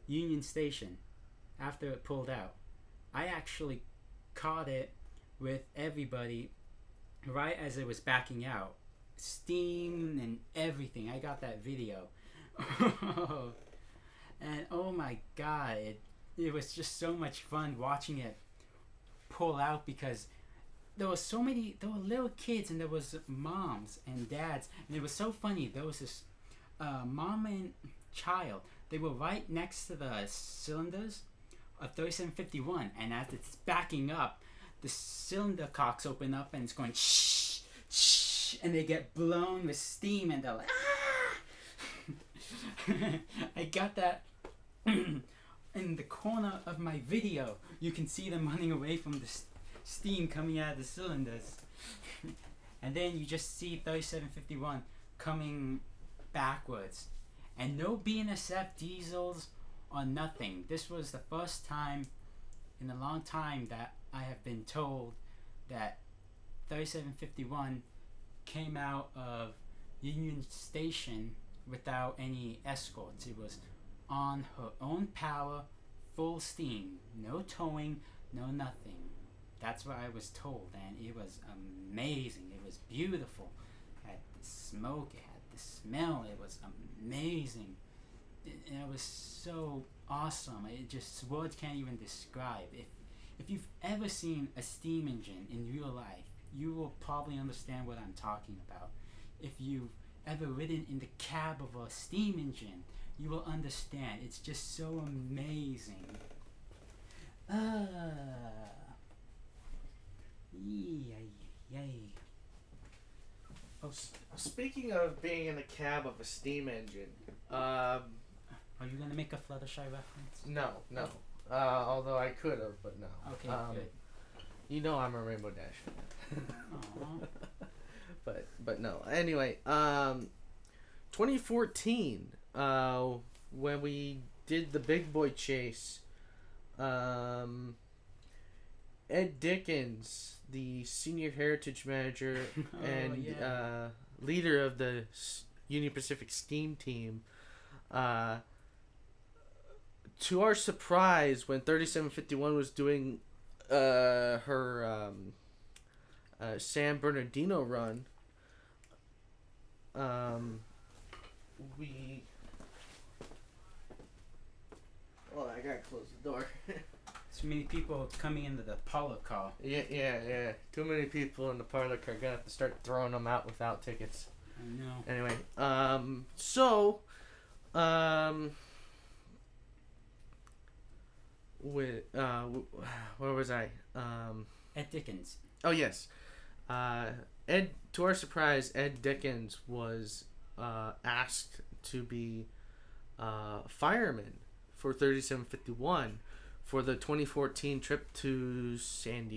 Union Station after it pulled out. I actually caught it with everybody right as it was backing out. Steam and everything. I got that video. And oh my god, it was just so much fun watching it pull out, because there were little kids and there was moms and dads, and it was so funny. There was this mom and child. They were right next to the cylinders of 3751, and as it's backing up, the cylinder cocks open up and it's going shh, shh, and they get blown with steam, and they're like, ah! I got that in the corner of my video. You can see them running away from the steam coming out of the cylinders. And then you just see 3751 coming backwards. And no BNSF diesels or nothing. This was the first time in a long time that I have been told that 3751 came out of Union Station without any escorts. It was on her own power, full steam, no towing, no nothing. That's what I was told, and it was amazing. It was beautiful. It had the smoke, it had the smell, it was amazing. It was so awesome. It just, words can't even describe. If you've ever seen a steam engine in real life, you will probably understand what I'm talking about. If you've ever ridden in the cab of a steam engine, you will understand. It's just so amazing. Yay. Oh, speaking of being in the cab of a steam engine, are you gonna make a Fluttershy reference? No. Although I could have, but no. Okay, good. You know I'm a Rainbow Dash fan. But no. Anyway, 2014, when we did the Big Boy Chase, Ed Dickens, the senior heritage manager and leader of the Union Pacific Steam Team, to our surprise, when 3751 was doing her San Bernardino run, we... Well, I gotta close the door. So many people coming into the Parlor Car. Yeah. Too many people in the Parlor Car. Gonna have to start throwing them out without tickets. I know. Anyway, where was I? Ed Dickens. Oh yes, Ed. To our surprise, Ed Dickens was asked to be fireman for 3751 for the 2014 trip to San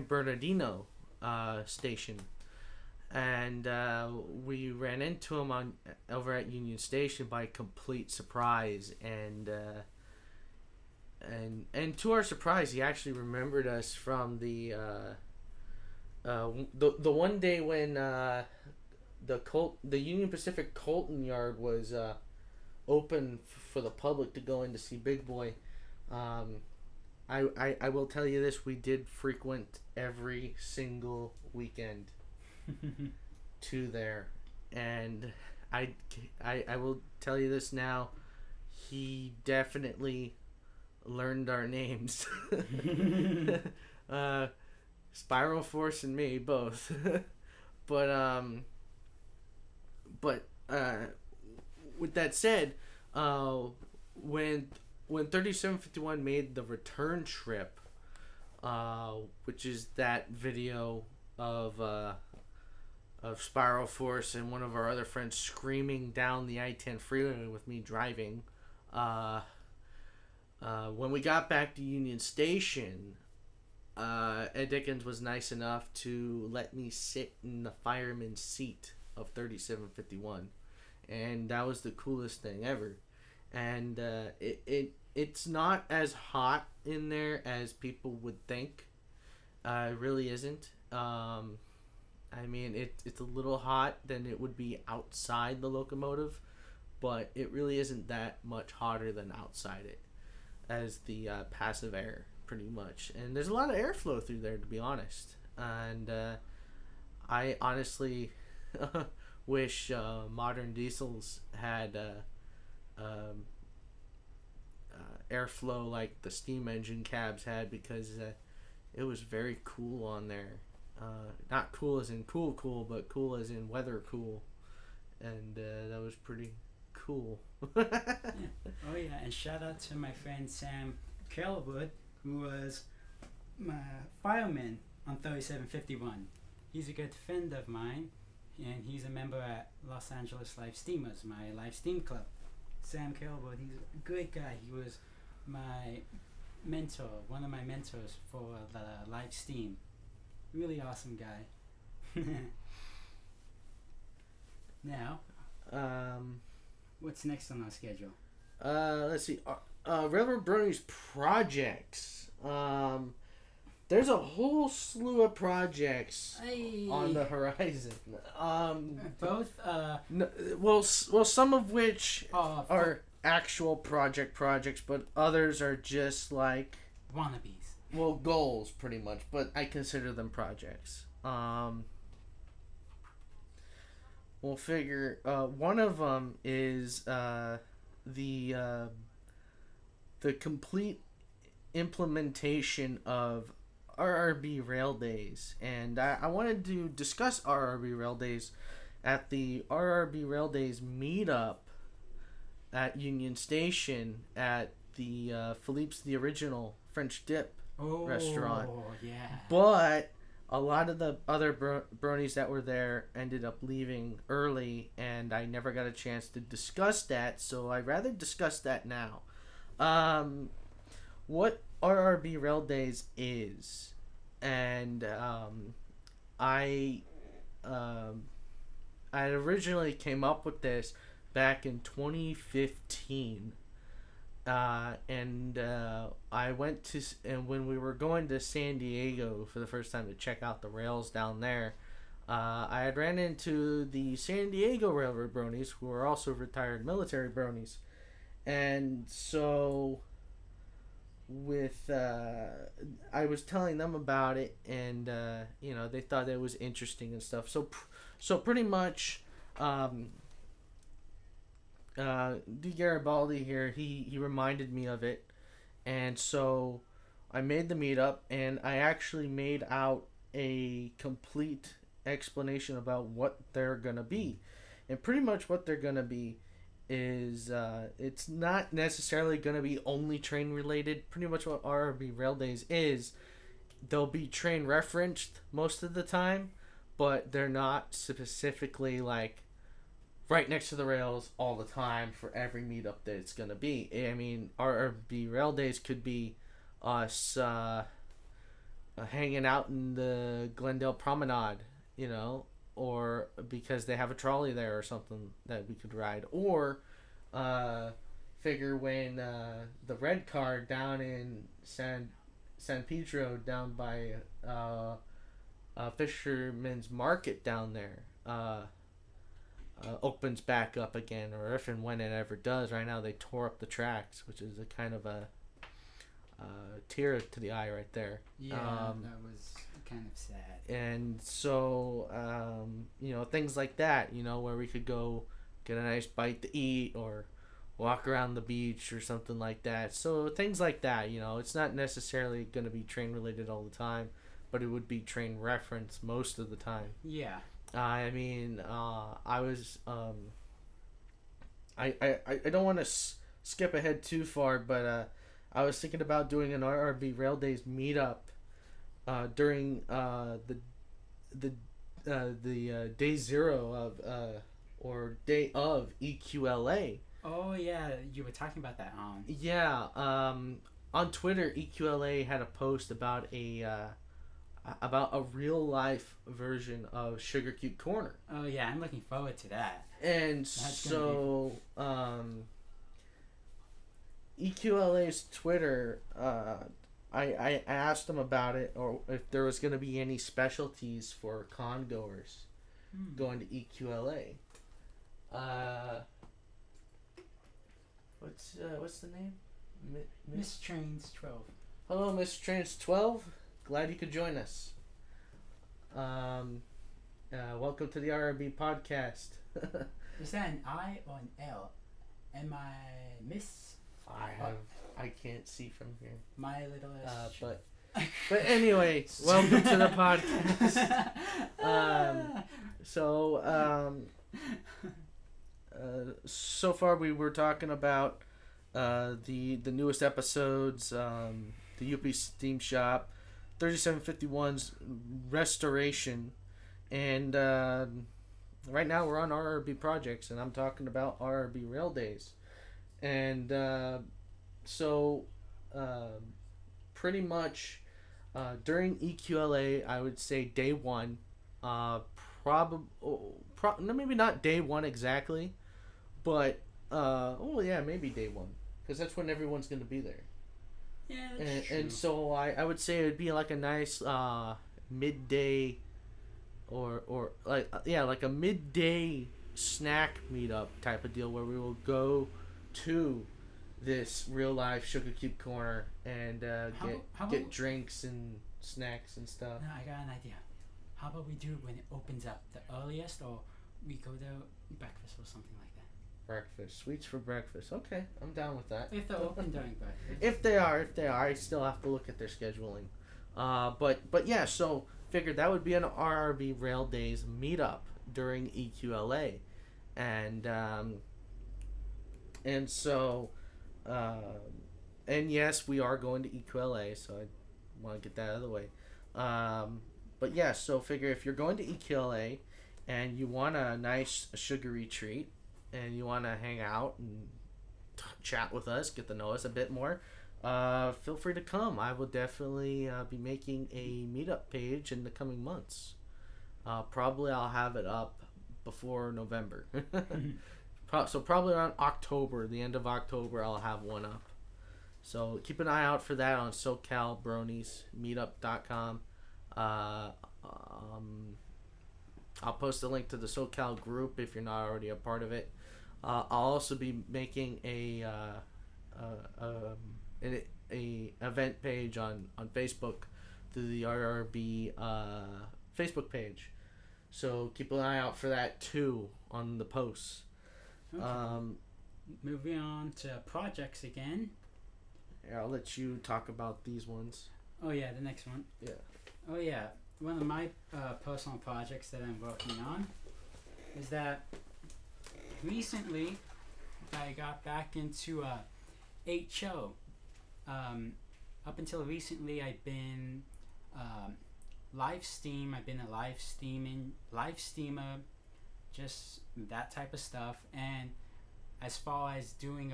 Bernardino station, and we ran into him over at Union Station by complete surprise, and to our surprise, he actually remembered us from the one day when the Union Pacific Colton Yard was open for the public to go in to see Big Boy. I will tell you this: we did frequent every single weekend to there, and I will tell you this now: he definitely learned our names. Spiral Force and me both. but with that said, when when 3751 made the return trip, which is that video of Spiral Force and one of our other friends screaming down the I-10 freeway with me driving. When we got back to Union Station, Ed Dickens was nice enough to let me sit in the fireman's seat of 3751, and that was the coolest thing ever. And it's not as hot in there as people would think. It really isn't. I mean, it's a little hot than it would be outside the locomotive, but it really isn't that much hotter than outside it, as the passive air, pretty much. And there's a lot of airflow through there, to be honest. And I honestly wish modern diesels had airflow like the steam engine cabs had, because it was very cool on there. Not cool as in cool, but cool as in weather cool. And that was pretty cool. Yeah. Oh yeah, and shout out to my friend Sam Kelwood, who was my fireman on 3751. He's a good friend of mine, and he's a member at Los Angeles Life Steamers, my Life Steam Club. Sam Kelwood, he's a great guy. He was my mentor, one of my mentors for the Life Steam. Really awesome guy. Now, what's next on our schedule? Let's see. Railroad Bronies projects. There's a whole slew of projects on the horizon. Both. Well, some of which are actual projects, but others are just like wannabes. Well, goals, pretty much, but I consider them projects. We'll figure. One of them is the complete implementation of RRB Rail Days, and I wanted to discuss RRB Rail Days at the RRB Rail Days meetup at Union Station at the Philippe's the Original French Dip restaurant. Yeah. But a lot of the other bronies that were there ended up leaving early, and I never got a chance to discuss that, so I'd rather discuss that now. What RRB Rail Days is, and I originally came up with this back in 2015. And I went to, and when we were going to San Diego for the first time to check out the rails down there, I had ran into the San Diego Railroad Bronies, who are also retired military bronies. And so with I was telling them about it, and they thought it was interesting and stuff. So pretty much DGaribalde here, he reminded me of it, and so I made the meetup, and I actually made out a complete explanation about what they're gonna be. And pretty much what they're gonna be is it's not necessarily gonna be only train related. Pretty much what RRB Rail Days is, they'll be train referenced most of the time, but they're not specifically like right next to the rails all the time for every meetup that it's gonna be. I mean, RRB Rail Days could be us hanging out in the Glendale Promenade, or because they have a trolley there or something that we could ride, or figure when the red car down in San Pedro, down by Fisherman's Market down there, opens back up again, or if and when it ever does. Right now they tore up the tracks, which is a kind of a tear to the eye right there. Yeah, that was kind of sad. And so things like that, where we could go get a nice bite to eat or walk around the beach or something like that. So things like that, it's not necessarily going to be train related all the time, but it would be train reference most of the time. Yeah. I mean, I was I don't want to skip ahead too far, but I was thinking about doing an RRB Rail Days meetup during the day zero of or day of EQLA. Oh yeah, you were talking about that on. Yeah, on Twitter, EQLA had a post about a real life version of Sugar Cube Corner. Oh yeah, I'm looking forward to that. And so, EQLA's Twitter, I asked them about it, or if there was going to be any specialties for con goers going to EQLA. What's the name? Miss Trains 12. Hello, Miss Trains 12. Glad you could join us. Welcome to the RRB podcast. Is that an I or an L? Am I Miss? I can't see from here. My little but anyway, welcome to the podcast. So far we were talking about the newest episodes, the UP Steam Shop, 3751's restoration, and right now we're on RRB projects, and I'm talking about RRB Rail Days, and pretty much during EQLA, I would say day one, maybe not day one exactly, but maybe day one, because that's when everyone's gonna be there. Yeah, that's true. And so I would say it would be like a nice midday or like a midday snack meetup type of deal, where we will go to this real life Sugar Cube Corner and get drinks and snacks and stuff. No, I got an idea. How about we do it when it opens up the earliest, or we go to breakfast or something like that? Breakfast, sweets for breakfast. Okay, I'm down with that. If they're open during breakfast. If they are, I still have to look at their scheduling. But yeah, so figured that would be an RRB Rail Days meetup during EQLA, and so, and yes, we are going to EQLA, so I want to get that out of the way. But yeah, so figure if you're going to EQLA and you want a nice sugary treat, and you want to hang out and chat with us, get to know us a bit more, feel free to come. I will definitely be making a meetup page in the coming months. Probably I'll have it up before November. So probably around October, the end of October, I'll have one up. So keep an eye out for that on SoCalBroniesMeetup.com. I'll post a link to the SoCal group if you're not already a part of it. I'll also be making a event page on Facebook through the RRB Facebook page. So keep an eye out for that too on the posts. Okay. Moving on to projects again. Yeah, I'll let you talk about these ones. Oh yeah, the next one. Yeah. Oh yeah, one of my personal projects that I'm working on is that recently I got back into HO. Up until recently, I've been live steam. I've been a live steamer, just that type of stuff. And as far as doing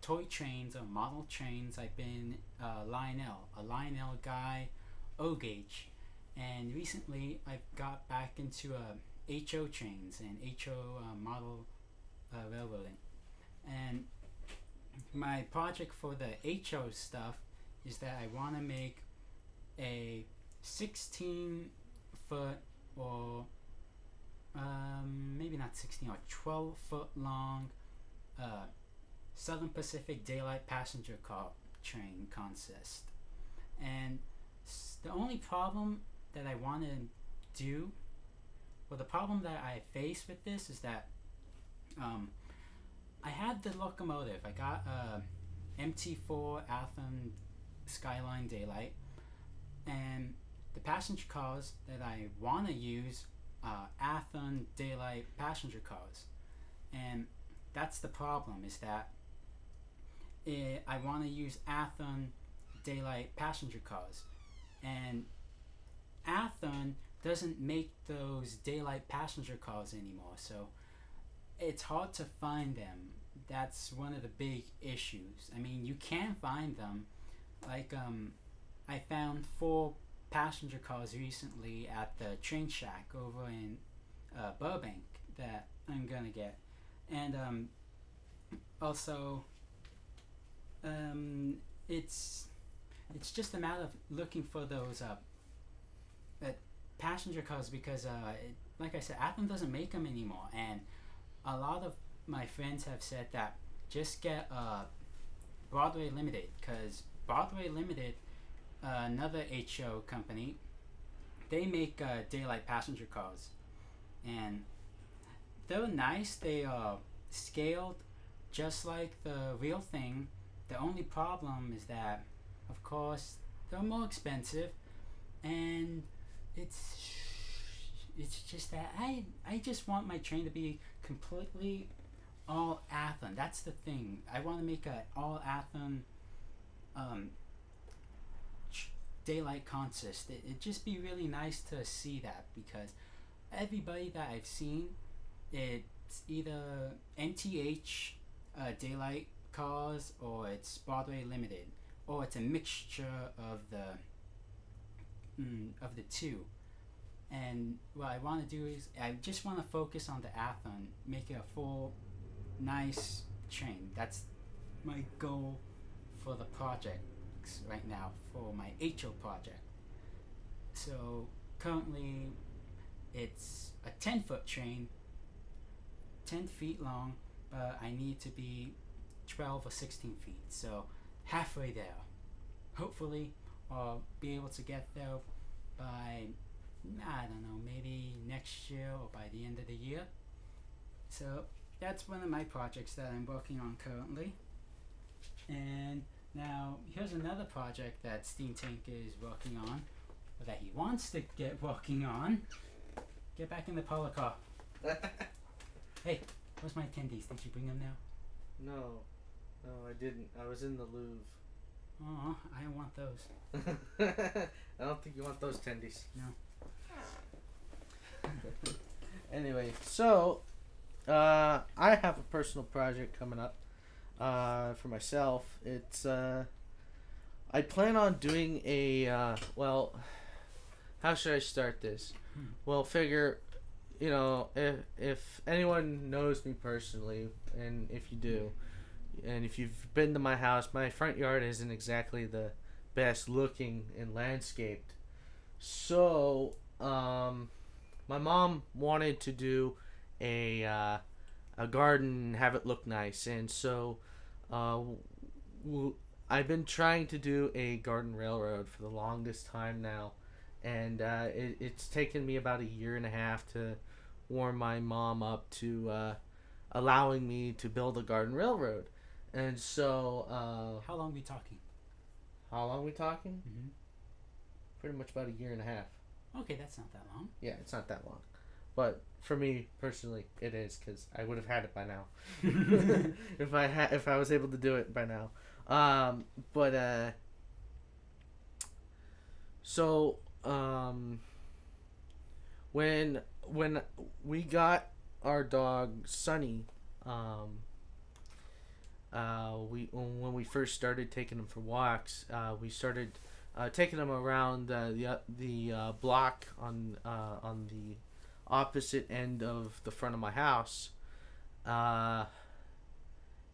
toy trains or model trains, I've been a Lionel guy, O-gauge. And recently, I've got back into HO trains and HO model railroading. And my project for the HO stuff is that I want to make a 16-foot or maybe not 16 or 12-foot long Southern Pacific daylight passenger car train consist. And the only problem that I want to do, well, the problem that I face with this is that I had the locomotive. I got MT4 Athens Skyline Daylight, and the passenger cars that I want to use are Athens Daylight passenger cars. And that's the problem, is that I want to use Athon daylight passenger cars, and Athon doesn't make those daylight passenger cars anymore, so it's hard to find them. That's one of the big issues. I mean, you can find them. Like, I found 4 passenger cars recently at the train shack over in Burbank that I'm gonna get. And also, it's just a matter of looking for those passenger cars because, like I said, Athon doesn't make them anymore, and a lot of my friends have said that just get Broadway Limited, because Broadway Limited, another HO company, they make daylight passenger cars, and they're nice. They are scaled just like the real thing. The only problem is that, of course, they're more expensive, and it's just that I just want my train to be completely all Athon. That's the thing. I want to make a all Athon daylight consist. It'd just be really nice to see that, because everybody that I've seen, it's either NTH daylight cars, or it's Broadway Limited, or it's a mixture of the two. And what I want to do is I just want to focus on the Athon, make it a full nice train. That's my goal for the projects right now, for my HO project. So currently it's a 10-foot train, 10 feet long, but I need to be 12 or 16 feet, so halfway there. Hopefully I'll be able to get there by, I don't know, maybe next year or by the end of the year. So that's one of my projects that I'm working on currently. And now here's another project that Steam Tank is working on, or that he wants to get working on. Get back in the Parlor Car. Hey, where's my attendees? Did you bring them now? No, I didn't. I was in the Louvre. Oh, I don't want those. I don't think you want those tendies. No. Anyway, so I have a personal project coming up for myself. It's I plan on doing a well, how should I start this? Well, figure, you know, if anyone knows me personally, and if you do, and if you've been to my house, my front yard isn't exactly the best looking and landscaped. So, my mom wanted to do a garden, have it look nice, and so I've been trying to do a garden railroad for the longest time now, and it's taken me about 1.5 years to warm my mom up to allowing me to build a garden railroad. And so how long are we talking? How long are we talking? Mm-hmm. Pretty much about 1.5 years. Okay, that's not that long. Yeah, it's not that long, but for me personally it is, because I would have had it by now. if I was able to do it by now. When we got our dog Sunny, when we first started taking him for walks, we started taking him around the block on the opposite end of the front of my house,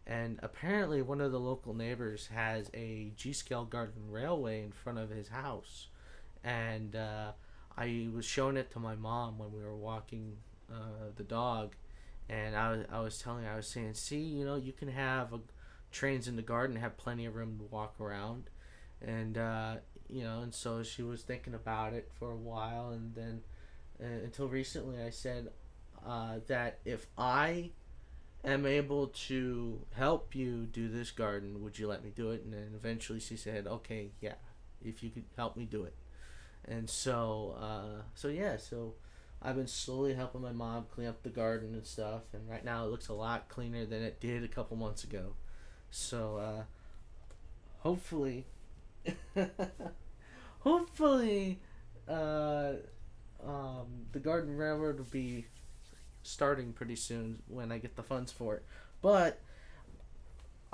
and apparently one of the local neighbors has a G-scale garden railway in front of his house, and I was showing it to my mom when we were walking the dog, and I was saying, see, you know, you can have trains in the garden, have plenty of room to walk around, and you know, and so she was thinking about it for a while, and then until recently I said that if I am able to help you do this garden, would you let me do it? And then eventually she said, okay, yeah, if you could help me do it. And so so I've been slowly helping my mom clean up the garden and stuff, and right now it looks a lot cleaner than it did a couple months ago. So hopefully, hopefully, the Garden Railroad will be starting pretty soon when I get the funds for it. But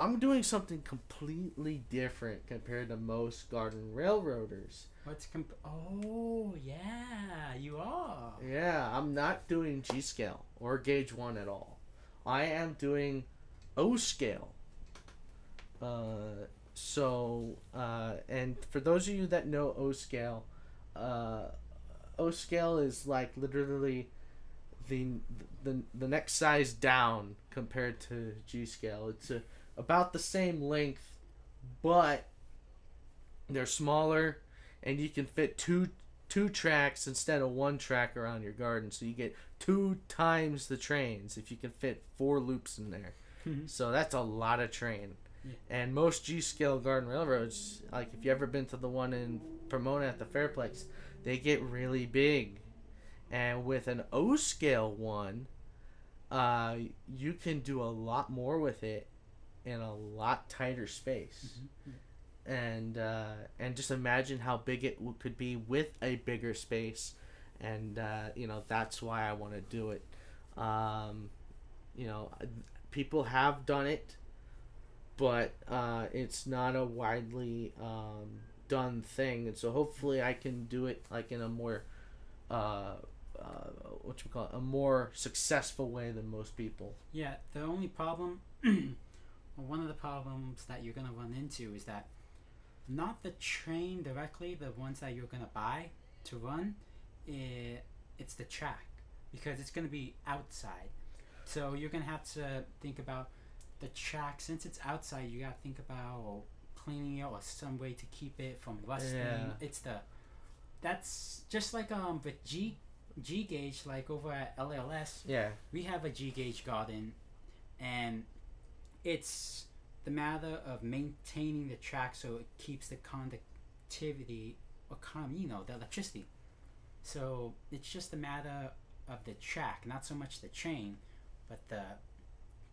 I'm doing something completely different compared to most garden railroaders. Oh, yeah, you are. Yeah, I'm not doing G scale or gauge 1 at all. I am doing O scale. And for those of you that know O scale is like literally the next size down compared to G scale. It's about the same length, but they're smaller, and you can fit two tracks instead of 1 track around your garden, so you get 2 times the trains if you can fit 4 loops in there. So that's a lot of train. Yeah. And most G scale garden railroads, like if you ever been to the one in Pomona at the Fairplex, they get really big. And with an O scale one, you can do a lot more with it in a lot tighter space. And just imagine how big it could be with a bigger space. And that's why I want to do it. People have done it, but it's not a widely done thing, and so hopefully I can do it like in a more a more successful way than most people. Yeah, the only problem, one of the problems that you're gonna run into is that not the train directly, the ones that you're gonna buy to run, it's the track, because it's gonna be outside. So you're going to have to think about the track. Since it's outside, you got to think about cleaning it or some way to keep it from rusting. Yeah. That's just like with G gauge, like over at LLS. Yeah. We have a G gauge garden, and it's the matter of maintaining the track so it keeps the conductivity or the electricity. So it's just a matter of the track, not so much the train, but the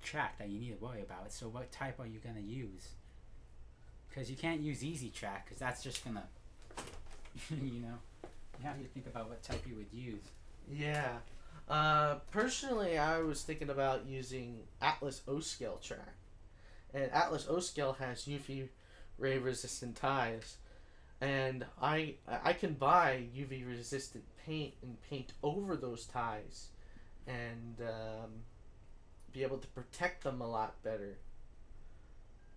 track that you need to worry about. So what type are you going to use? Because you can't use easy track, because that's just going to, you have to think about what type you would use. Yeah. Personally, I was thinking about using Atlas O-scale track. And Atlas O-scale has UV ray resistant ties. And I can buy UV resistant paint and paint over those ties. And be able to protect them a lot better.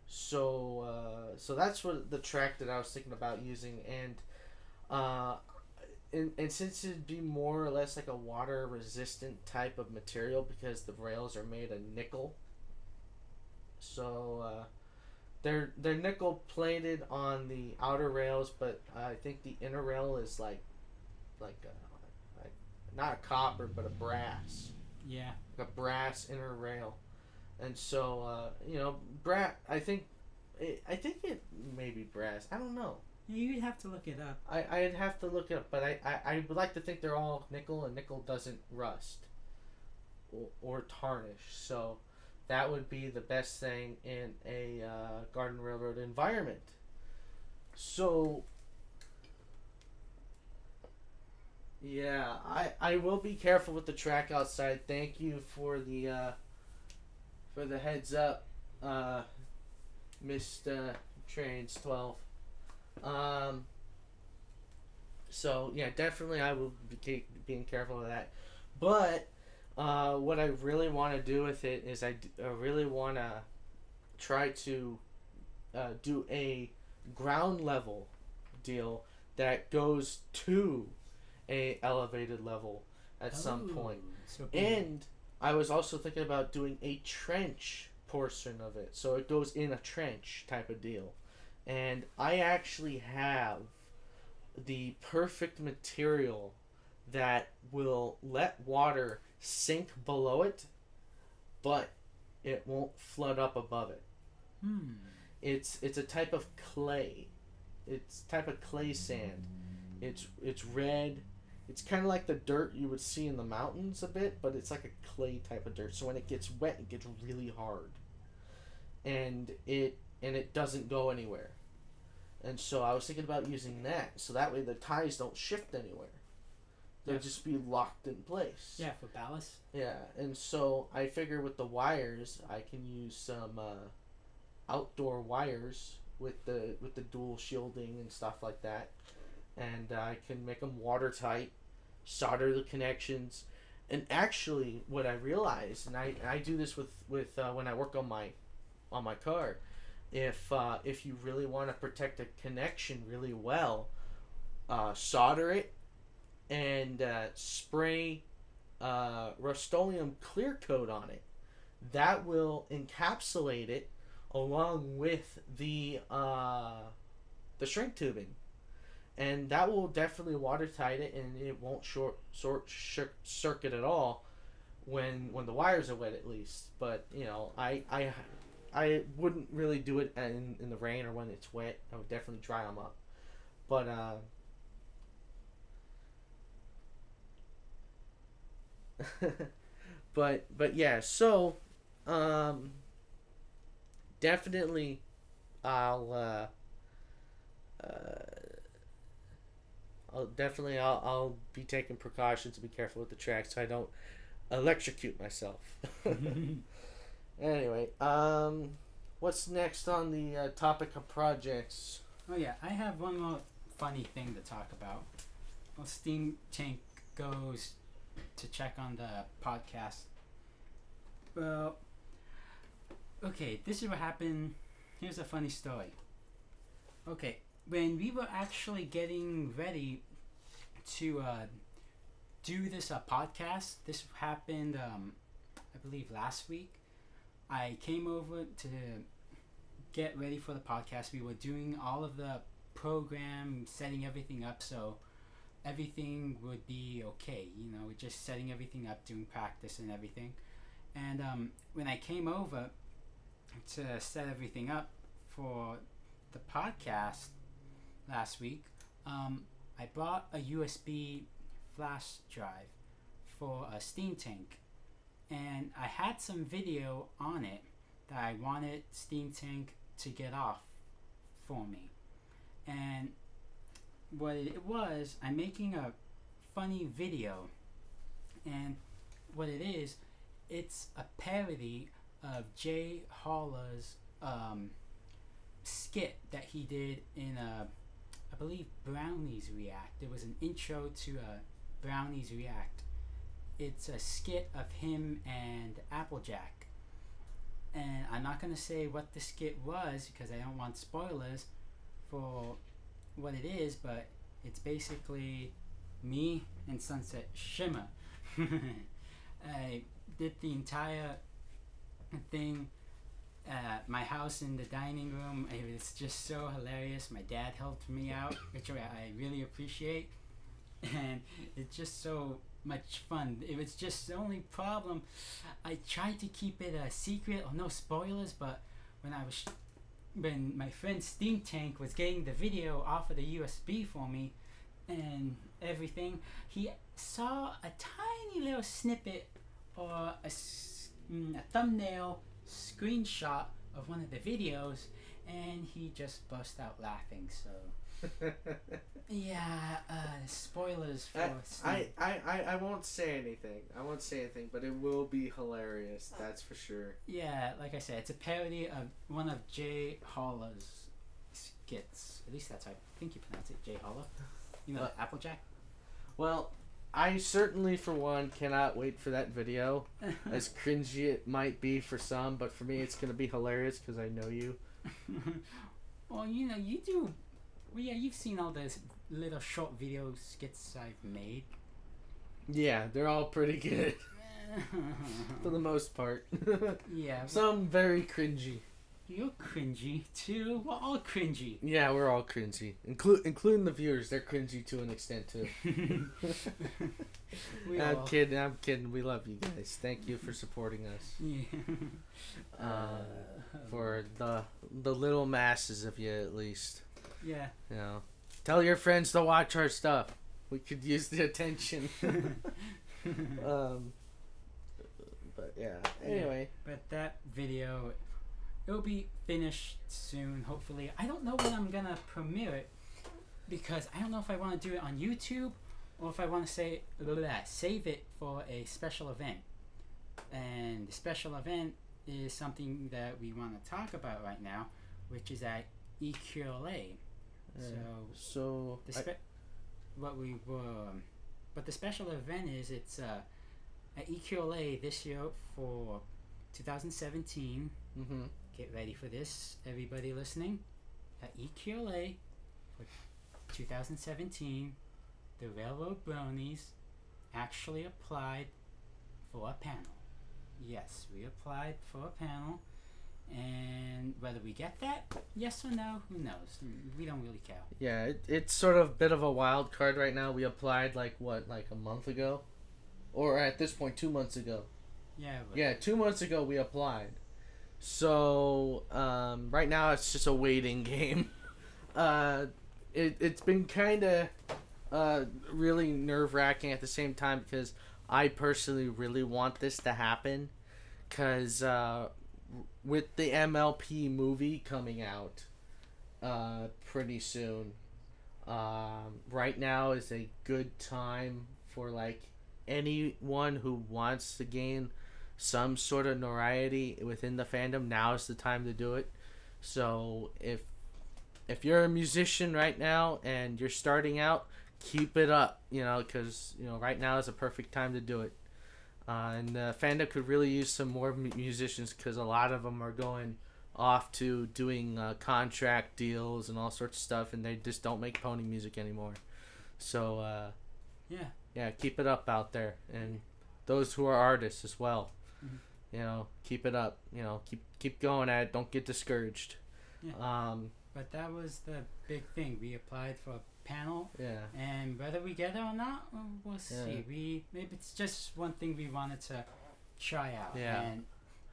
So that's what the track that I was thinking about using, and since it'd be more or less like a water resistant type of material because the rails are made of nickel. So they're nickel plated on the outer rails, but I think the inner rail is like not a copper but a brass. Yeah. Like a brass inner rail, and so I think it may be brass. I don't know. You'd have to look it up. I'd have to look it up, but I would like to think they're all nickel, and nickel doesn't rust or tarnish. So that would be the best thing in a garden railroad environment. So yeah, I will be careful with the track outside. Thank you for the heads up, Mr. Trains 12. So yeah, definitely I will be being careful of that. But what I really want to do with it is I really want to try to do a ground level deal that goes to a elevated level at some point. So and I was also thinking about doing a trench portion of it, so it goes in a trench type of deal. And I actually have the perfect material that will let water sink below it, but it won't flood up above it. It's a type of clay. It's type of clay sand. It's red. It's kind of like the dirt you would see in the mountains a bit, but it's like a clay type of dirt. So when it gets wet, it gets really hard, and it doesn't go anywhere. And so I was thinking about using that, so that way the ties don't shift anywhere. They'll just be locked in place. Yeah, for ballast. Yeah, and so I figure with the wires, I can use some outdoor wires with the dual shielding and stuff like that, and I can make them watertight, solder the connections, and actually, what I realized, and I do this with when I work on my car, if you really want to protect a connection really well, solder it and spray Rust-Oleum clear coat on it. That will encapsulate it along with the shrink tubing, and that will definitely watertight it, and it won't short circuit at all when the wires are wet, at least. But you know, I wouldn't really do it in the rain or when it's wet. I would definitely dry them up, but but yeah, so definitely I'll be taking precautions to be careful with the track so I don't electrocute myself. Anyway, what's next on the topic of projects? Oh yeah, I have one more funny thing to talk about. Well, Steam Tank goes to check on the podcast. Well, okay, this is what happened. Here's a funny story. Okay, when we were actually getting ready to do this podcast, this happened, I believe, last week. I came over to get ready for the podcast. We were doing all of the program, setting everything up so everything would be okay. You know, we're just setting everything up, doing practice and everything. And when I came over to set everything up for the podcast last week, I brought a USB flash drive for a Steam Tank, and I had some video on it that I wanted Steam Tank to get off for me. And what it was, I'm making a funny video, and what it is, it's a parody of Jay Holler's skit that he did in I believe Brownies React. It was an intro to Brownies React. It's a skit of him and Applejack, and I'm not gonna say what the skit was because I don't want spoilers for what it is, but it's basically me and Sunset Shimmer. I did the entire thing at my house in the dining room. It was just so hilarious. My dad helped me out, which I really appreciate, and it's just so much fun. It was just the only problem, I tried to keep it a secret or no spoilers, but when my friend Steam Tank was getting the video off of the USB for me and everything, he saw a tiny little snippet or a thumbnail screenshot of one of the videos, and he just burst out laughing. So yeah, spoilers for I won't say anything. But it will be hilarious, that's for sure. Yeah, like I said, it's a parody of one of Jay Holler's skits. At least that's how I think you pronounce it, Jay Holler. You know, Applejack? Well, I certainly, for one, cannot wait for that video. As cringy it might be for some, but for me it's going to be hilarious because I know you. Well, you know, you do. Well, yeah, you've seen all those little short video skits I've made. Yeah, they're all pretty good. For the most part. Yeah. Some very cringy. You're cringy too. We're all cringy. Yeah, we're all cringy, including the viewers. They're cringy to an extent too. I'm kidding. We love you guys. Thank you for supporting us. Yeah. For the little masses of you, at least. Yeah. You know, tell your friends to watch our stuff. We could use the attention. But yeah. Anyway. But that video it'll be finished soon, hopefully. I don't know when I'm gonna premiere it because I don't know if I want to do it on YouTube or if I want to save it for a special event. And the special event is something that we want to talk about right now, which is at EQLA. But the special event is it's at EQLA this year for 2017. Mm-hmm. Get ready for this, everybody listening. At EQLA for 2017, the Railroad Bronies actually applied for a panel. Yes, we applied for a panel, and whether we get that, yes or no, who knows? We don't really care. Yeah, it's sort of a bit of a wild card right now. We applied like a month ago, or at this point 2 months ago. Yeah, 2 months ago we applied. So right now it's just a waiting game. It's been kind of really nerve-wracking at the same time because I personally really want this to happen because with the MLP movie coming out pretty soon, right now is a good time for like anyone who wants to gain some sort of notoriety within the fandom. Now is the time to do it. So if you're a musician right now and you're starting out, keep it up, because right now is a perfect time to do it. And fandom could really use some more musicians because a lot of them are going off to doing contract deals and all sorts of stuff, and they just don't make pony music anymore. So yeah, keep it up out there, and those who are artists as well. Mm-hmm. Keep it up. Keep going at it. Don't get discouraged. Yeah. But that was the big thing. We applied for a panel. Yeah. And whether we get it or not, we'll see. Maybe it's just one thing we wanted to try out. Yeah. And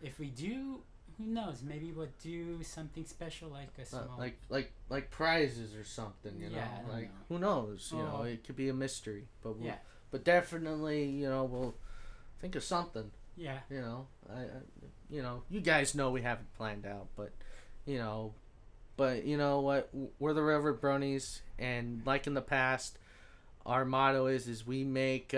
if we do, who knows? Maybe we'll do something special like a small like prizes or something. Yeah, I don't know. Who knows? It could be a mystery. But definitely, we'll think of something. Yeah. You guys know we haven't planned out, but But you know what? We're the Railroad Bronies, and like in the past, our motto is we make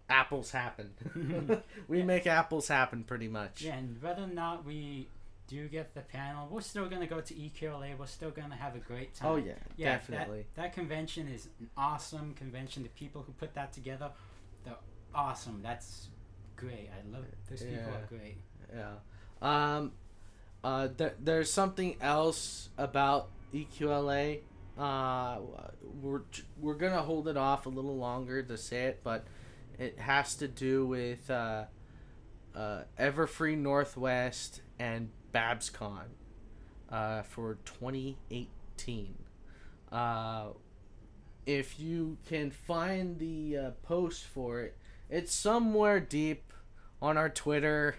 apples happen. We make apples happen, pretty much. Yeah, and whether or not we do get the panel, we're still going to go to EQLA. We're still going to have a great time. Oh, yeah, definitely. That convention is an awesome convention. The people who put that together, they're awesome. That's great. I love it. Those people are great. Yeah. There's something else about EQLA. We're gonna hold it off a little longer to say it, but it has to do with Everfree Northwest and BabsCon for 2018. If you can find the post for it, it's somewhere deep on our Twitter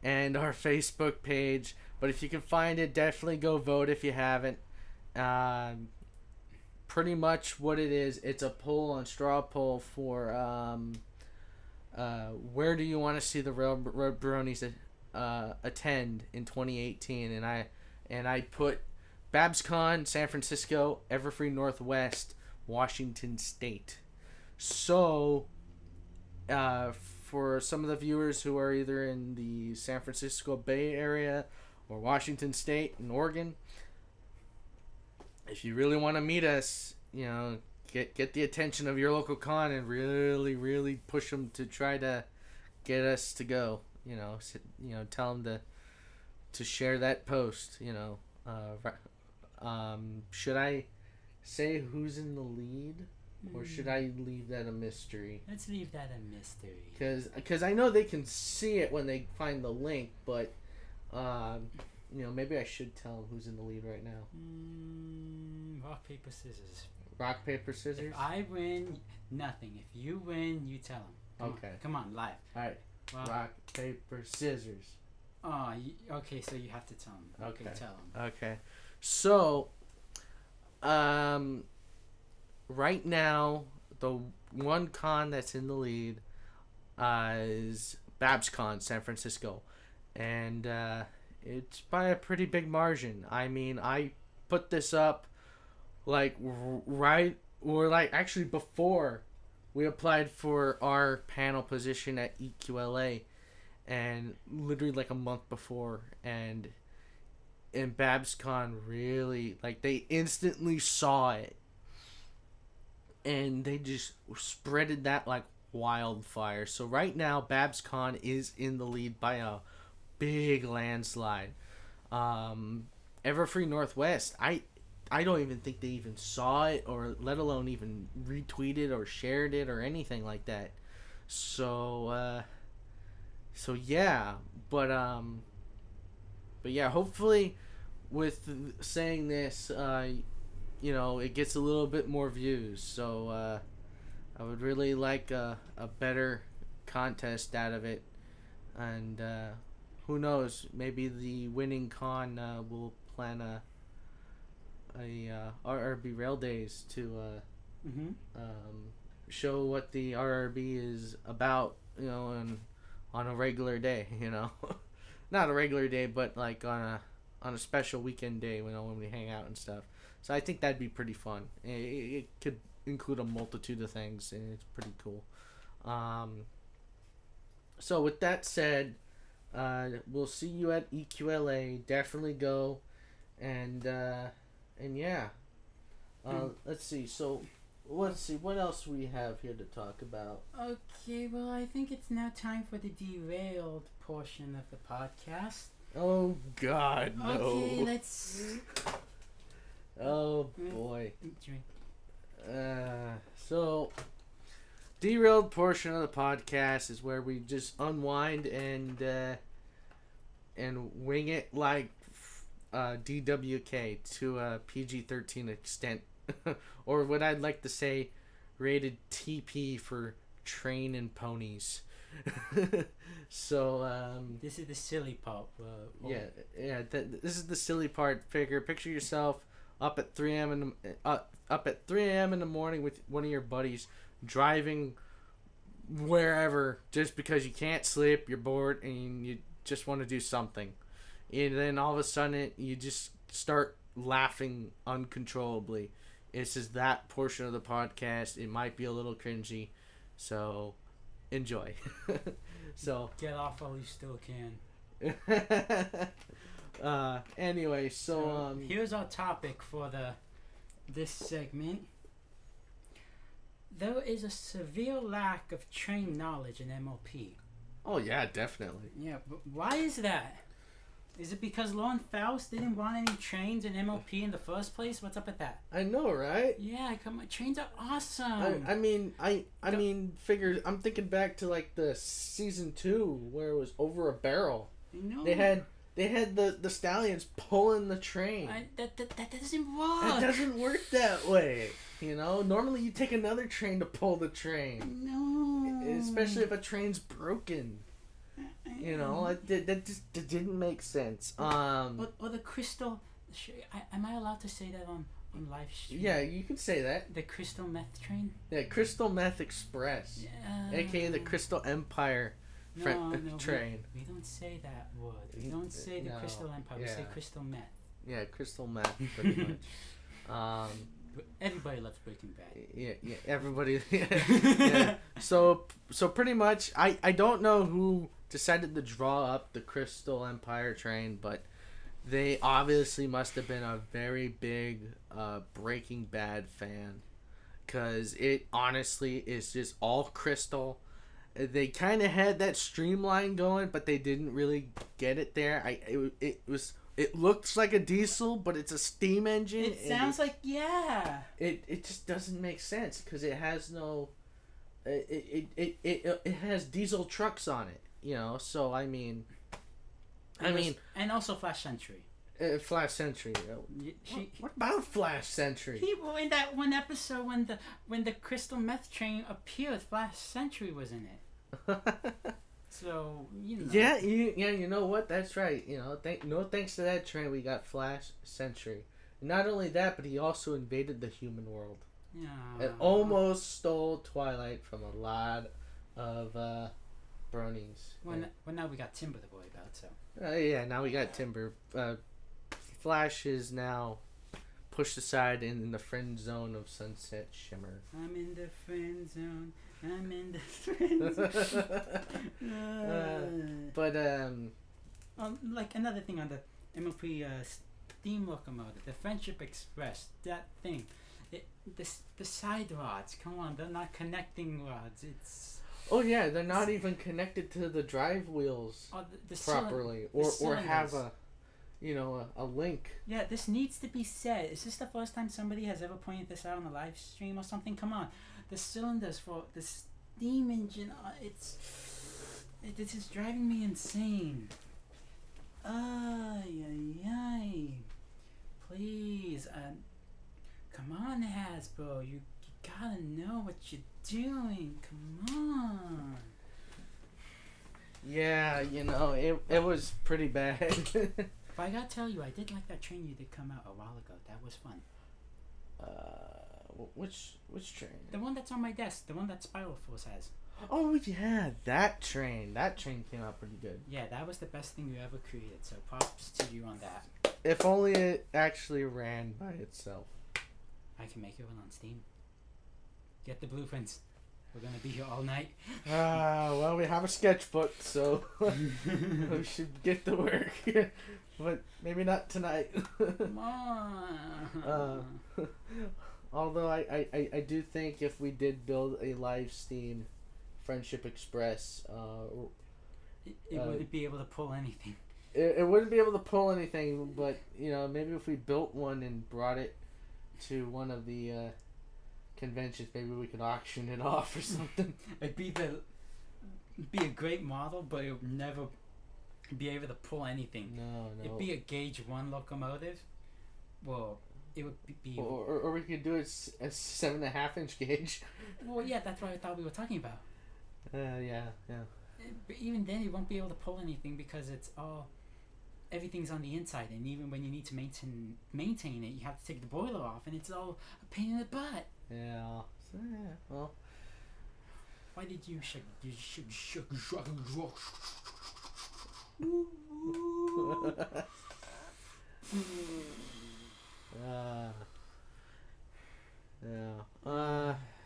and our Facebook page. But if you can find it, definitely go vote if you haven't. Pretty much what it is, it's a poll on straw poll for where do you want to see the Railroad Bronies attend in 2018, and I put BabsCon, San Francisco, Everfree Northwest, Washington State. So for some of the viewers who are either in the San Francisco Bay Area or Washington State and Oregon, if you really want to meet us, get the attention of your local con and really, really push them to try to get us to go. Tell them to share that post. Should I say who's in the lead, or should I leave that a mystery? Let's leave that a mystery. Because I know they can see it when they find the link, but maybe I should tell them who's in the lead right now. Rock, paper, scissors. Rock, paper, scissors? If I win, nothing. If you win, you tell them. Come on, live. All right. Well, rock, paper, scissors. Oh, okay, so you have to tell them. Okay, tell them. Okay. So, right now, the one con that's in the lead is BabsCon, San Francisco. And it's by a pretty big margin. I mean, I put this up like right or like actually before we applied for our panel position at EQLA, and literally like a month before, and BabsCon really, like, they instantly saw it and they just spreaded that like wildfire. So right now BabsCon is in the lead by a big landslide. Everfree Northwest, I don't even think they even saw it, or let alone even retweeted or shared it or anything like that. So yeah, but yeah, hopefully with saying this, it gets a little bit more views. So I would really like a better contest out of it, and who knows, maybe the winning con will plan a RRB Rail Days to show what the RRB is about, and on a regular day, not a regular day, but like on a special weekend day, when we hang out and stuff. So I think that'd be pretty fun. It could include a multitude of things, and it's pretty cool. So with that said, we'll see you at EQLA. Definitely go, and yeah. Let's see. So let's see what else we have here to talk about. Okay, well, I think it's now time for the derailed portion of the podcast. Oh God, no. Okay, let's. Oh boy. So derailed portion of the podcast is where we just unwind and wing it like DWK to a PG-13 extent, or what I'd like to say, rated TP for train and ponies. So this is the silly part. This is the silly part. Picture yourself up at 3 a.m. in the morning with one of your buddies, driving wherever just because you can't sleep, you're bored, and you just want to do something. And then all of a sudden you just start laughing uncontrollably. This is that portion of the podcast. It might be a little cringy, so enjoy. So get off while you still can. Anyway, so here's our topic for this segment. There is a severe lack of train knowledge in MLP. Oh yeah, definitely. Yeah, but why is that? Is it because Lauren Faust didn't want any trains in MLP in the first place? What's up with that? I know, right? Yeah, come on, trains are awesome. I mean, figure. I'm thinking back to like the season 2 where it was over a barrel. I know. They had the stallions pulling the train. That doesn't work. It doesn't work that way. Normally you take another train to pull the train. No. Especially if a train's broken. That just didn't make sense. Or the crystal. Am I allowed to say that on live stream? Yeah, you can say that. The crystal meth train. Yeah, Crystal Meth Express, aka the Crystal Empire train. We don't say that word. We don't say the Crystal Empire. We say crystal meth. Yeah, crystal meth, pretty much. Everybody loves Breaking Bad. Yeah, everybody. Yeah. So pretty much, I don't know who decided to draw up the Crystal Empire train, but they obviously must have been a very big Breaking Bad fan, because it honestly is just all crystal. They kind of had that streamline going, but they didn't really get it there. It looks like a diesel, but it's a steam engine. It sounds like, yeah. It just doesn't make sense because it has no. It has diesel trucks on it, So I mean. And also Flash Sentry. Flash Sentry. What about Flash Sentry? In that one episode when the crystal meth train appeared, Flash Sentry was in it. So Yeah, you know what? That's right. Thanks to that train, we got Flash Sentry. Not only that, but he also invaded the human world. Yeah. And almost stole Twilight from a lot of Bronies. Well, now we got Timber to worry about, so. Yeah, now we got Timber. Flash is now pushed aside in the friend zone of Sunset Shimmer. I'm in the friend zone. I'm in the friend zone. Like another thing on the MLP steam locomotive, the Friendship Express, that thing. The side rods, come on, they're not connecting rods. It's. Oh yeah, they're not even connected to the drive wheels properly, or have a link. Yeah, this needs to be said. Is this the first time somebody has ever pointed this out on a live stream or something? Come on, the cylinders for the steam engine. This is driving me insane. Ay. Please, come on, Hasbro. You gotta know what you're doing. Come on. Yeah, it was pretty bad. But I gotta tell you, I did like that train you did come out a while ago. That was fun. Which train? The one that's on my desk. The one that Spiral Force has. Oh yeah, that train. That train came out pretty good. Yeah, that was the best thing you ever created. So props to you on that. If only it actually ran by itself. I can make it run on Steam. Get the blueprints. We're gonna be here all night. Well, we have a sketchbook, so we should get to work. But maybe not tonight. Come on. Although I do think if we did build a live Steam Friendship Express, it wouldn't be able to pull anything. It wouldn't be able to pull anything, but maybe if we built one and brought it to one of the conventions, maybe we could auction it off or something. It'd be a great model, but it would never be able to pull anything. No. It'd be a gauge 1 locomotive. Well, it would be. Or we could do it a 7.5 inch gauge. Well, yeah, that's what I thought we were talking about. Yeah. But even then, it won't be able to pull anything because everything's on the inside, and even when you need to maintain it, you have to take the boiler off, and it's all a pain in the butt. Yeah. So, yeah. Well. Why did you shake?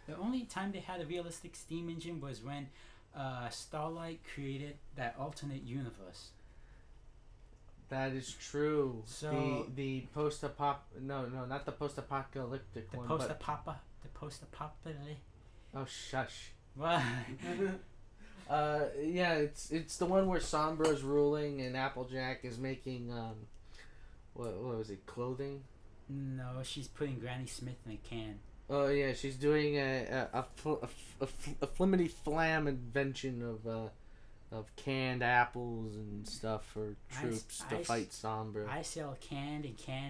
The only time they had a realistic steam engine was when Starlight created that alternate universe. That is true. So the not the post-apocalyptic one. The post-apocalyptic. Oh shush. What? Yeah, it's the one where Sombra's ruling and Applejack is making what was it, clothing? No, she's putting Granny Smith in a can. Oh yeah, she's doing a flimity flam invention of canned apples and stuff for troops to fight Sombra. I sell canned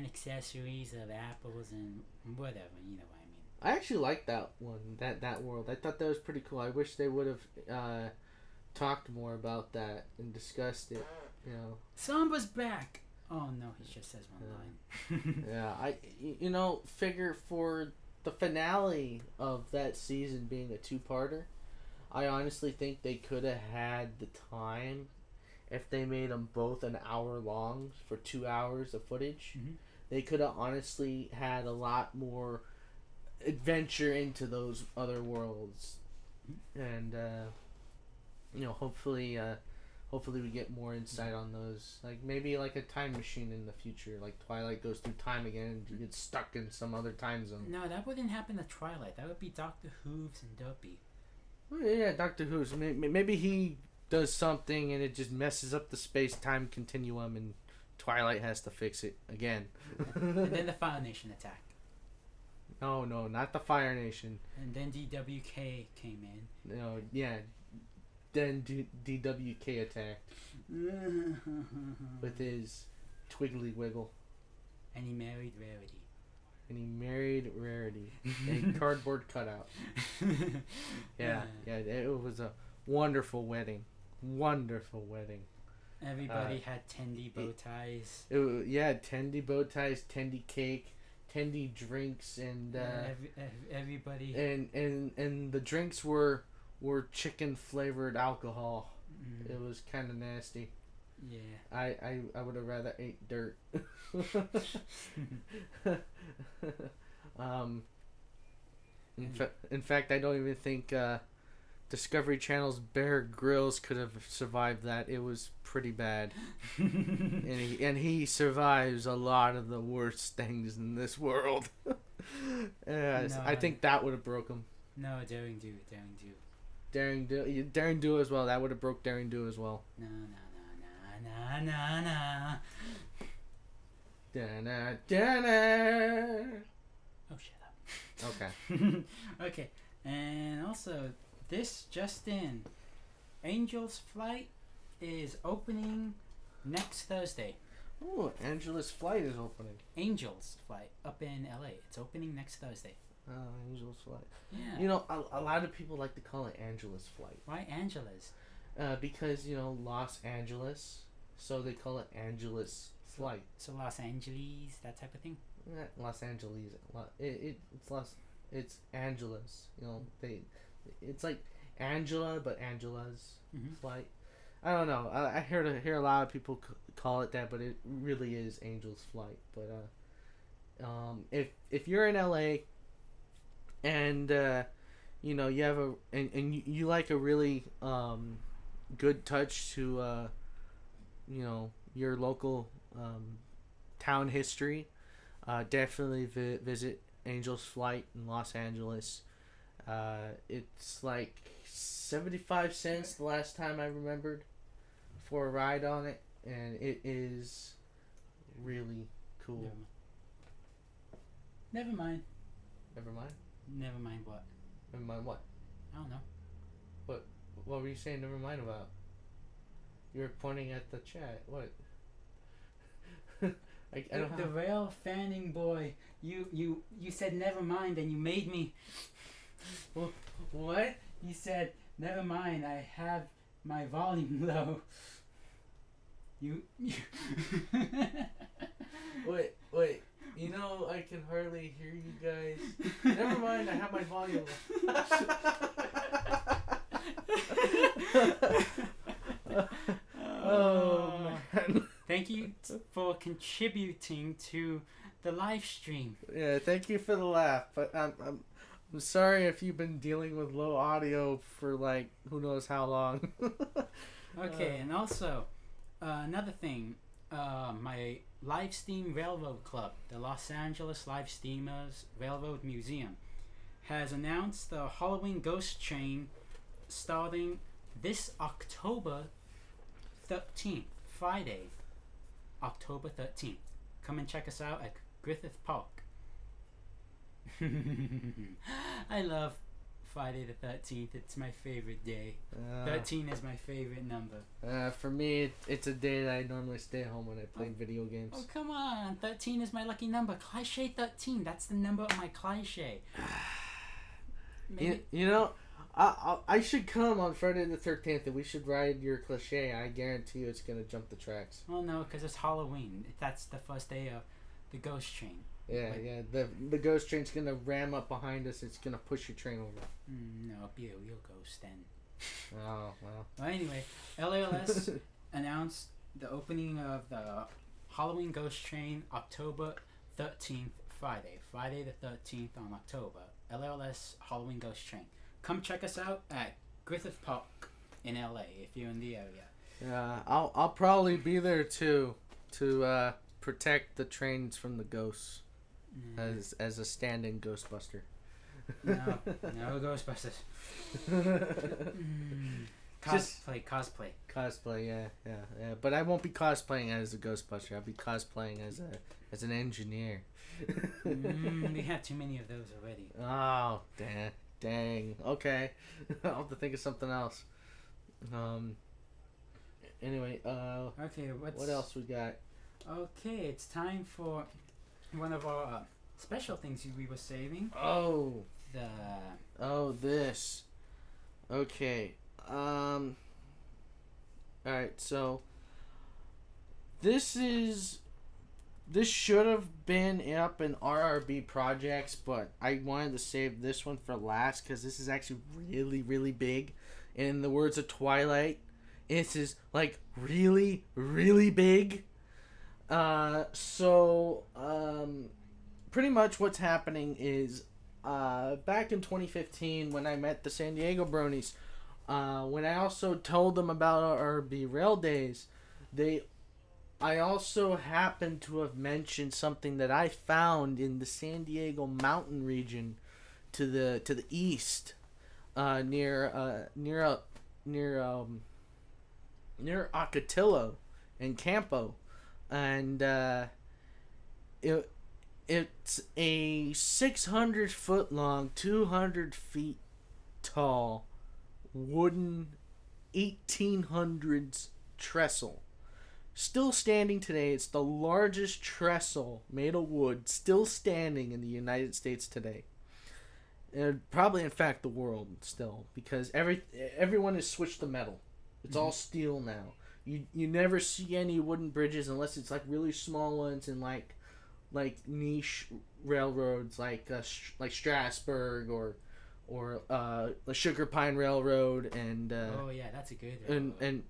accessories of apples and whatever, you know what I mean. I actually like that one, that world. I thought that was pretty cool. I wish they would have talked more about that and discussed it. Sombra's back. Oh no, he just says one line. Yeah, I figure for the finale of that season being a 2-parter, I honestly think they could have had the time if they made them both an hour long for 2 hours of footage. Mm-hmm. They could have honestly had a lot more adventure into those other worlds, and hopefully we get more insight on those. Like maybe like a time machine in the future, like Twilight goes through time again and you get stuck in some other time zone. No, that wouldn't happen to Twilight. That would be Doctor Who's and Dopey. Oh, yeah, Doctor Who's. Maybe he does something and it just messes up the space-time continuum and Twilight has to fix it again. And then the Fire Nation attacked. No, not the Fire Nation. And then DWK came in. No, yeah. Then DWK attacked. With his Twiggly Wiggle. And he married Rarity. A cardboard cutout. Yeah, it was a wonderful wedding. Everybody had tendy bow ties. Tendy bow ties, tendy cake, tendy drinks, and everybody. And the drinks were chicken flavored alcohol. It was kind of nasty. Yeah. I would have rather ate dirt. In fact, I don't even think Discovery Channel's Bear Grylls could have survived that. It was pretty bad. and he survives a lot of the worst things in this world. No. I think that would have broke him. No, Daring Do. Daring Do as well. That would have broke Daring Do as well. No. Oh, shut up. Okay. Okay, and also, this just in. Angel's Flight is opening next Thursday. Oh, Angela's Flight is opening. Angel's Flight up in LA. It's opening next Thursday. Oh, Angela's Flight. Yeah. You know, a lot of people like to call it Angela's Flight. Why Angela's? Because, Los Angeles, so they call it Angela's Flight. So Los Angeles, that type of thing? Los Angeles. It's Angela's. It's like Angela, but Angela's Flight. I don't know. I hear a lot of people call it that, but it really is Angel's Flight. But if you're in LA and you have you like a really good touch to your local town history, definitely visit Angel's Flight in Los Angeles. It's like 75 cents the last time I remembered for a ride on it, and it is really cool. Never mind. Never mind? Never mind what? Never mind what? I don't know. What were you saying never mind about? You were pointing at the chat. What? I don't the rail fanning boy. You said never mind, and you made me. What? You said never mind. I have my volume low. You. Wait. I can hardly hear you guys. Never mind. I have my volume low. Oh man. Thank you for contributing to the live stream. Yeah, thank you for the laugh, but I'm sorry if you've been dealing with low audio for like who knows how long. Okay, and also another thing, my Live Steam Railroad Club, the Los Angeles Live Steamers Railroad Museum, has announced the Halloween Ghost Train starting this October 13th, Friday, October 13th. Come and check us out at Griffith Park. I love Friday the 13th. It's my favorite day. 13 is my favorite number. For me, it's a day that I normally stay home when I play video games. Oh, come on. 13 is my lucky number. Cliché 13. That's the number of my cliché. I should come on Friday the 13th and we should ride your cliché. I guarantee you it's going to jump the tracks. Well, no, because it's Halloween. That's the first day of the ghost train. Yeah, the ghost train's going to ram up behind us. It's going to push your train over. No, it'll be a real ghost then. Oh, well. Well, anyway, LALS announced the opening of the Halloween Ghost Train October 13th, Friday the 13th on October. LALS Halloween Ghost Train. Come check us out at Griffith Park in LA if you're in the area. Yeah, I'll probably be there too to protect the trains from the ghosts as a stand-in Ghostbuster. No Ghostbusters. Cosplay, yeah. But I won't be cosplaying as a Ghostbuster. I'll be cosplaying as an engineer. We have too many of those already. Oh, dang. Okay, I'll have to think of something else. Anyway, okay, what else we got? Okay, it's time for one of our special things we were saving. This. Okay. Alright, so this should have been up in RRB projects, but I wanted to save this one for last because this is actually really, really big. In the words of Twilight, It's is like really, really big. Pretty much what's happening is, back in 2015 when I met the San Diego Bronies, when I also told them about our Rail days, I also happened to have mentioned something that I found in the San Diego mountain region to the east, near Ocotillo and Campo, and it's a 600 foot long, 200 feet tall, wooden 1800s trestle. Still standing today. It's the largest trestle made of wood still standing in the United States today. And probably, in fact, the world still, because everyone has switched to metal. It's all steel now. You never see any wooden bridges unless it's like really small ones and like niche railroads like Strasburg or the Sugar Pine Railroad and oh yeah, that's a good railroad.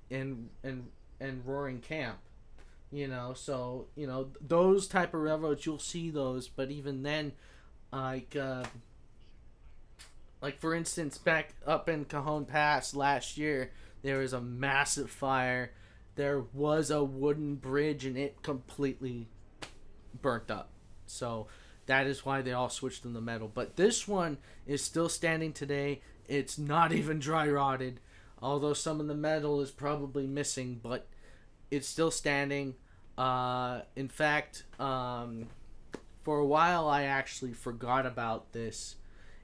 and Roaring Camp, so those type of railroads you'll see those, but even then, like for instance, back up in Cajon Pass last year, there was a massive fire. There was a wooden bridge and it completely burnt up. So that is why they all switched them to metal. But this one is still standing today. It's not even dry rotted, although some of the metal is probably missing, but it's still standing. In fact, for a while I actually forgot about this,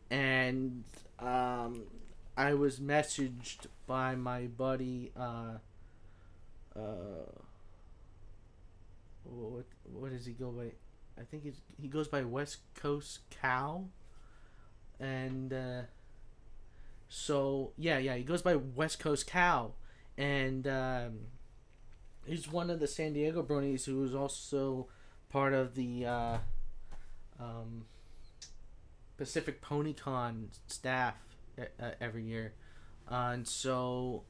and I was messaged by my buddy, what does he go by? I think he goes by West Coast Cow, and he goes by West Coast Cow, and he's one of the San Diego Bronies who is also part of the Pacific PonyCon staff every year, and so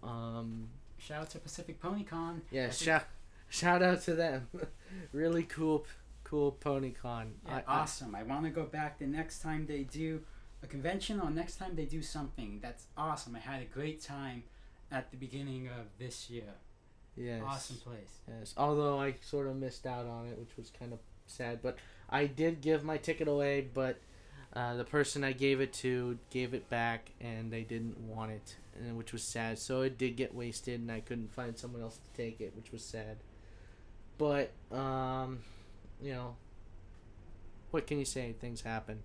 shout out to Pacific PonyCon. Yeah, shout out to them. Really cool PonyCon. Yeah, awesome. I want to go back the next time they do a convention or next time they do something. That's awesome. I had a great time at the beginning of this year. Yes. Awesome place. Yes. Although I sort of missed out on it, which was kind of sad. But I did give my ticket away, but the person I gave it to gave it back, and they didn't want it, which was sad. So it did get wasted, and I couldn't find someone else to take it, which was sad. But, what can you say? Things happen.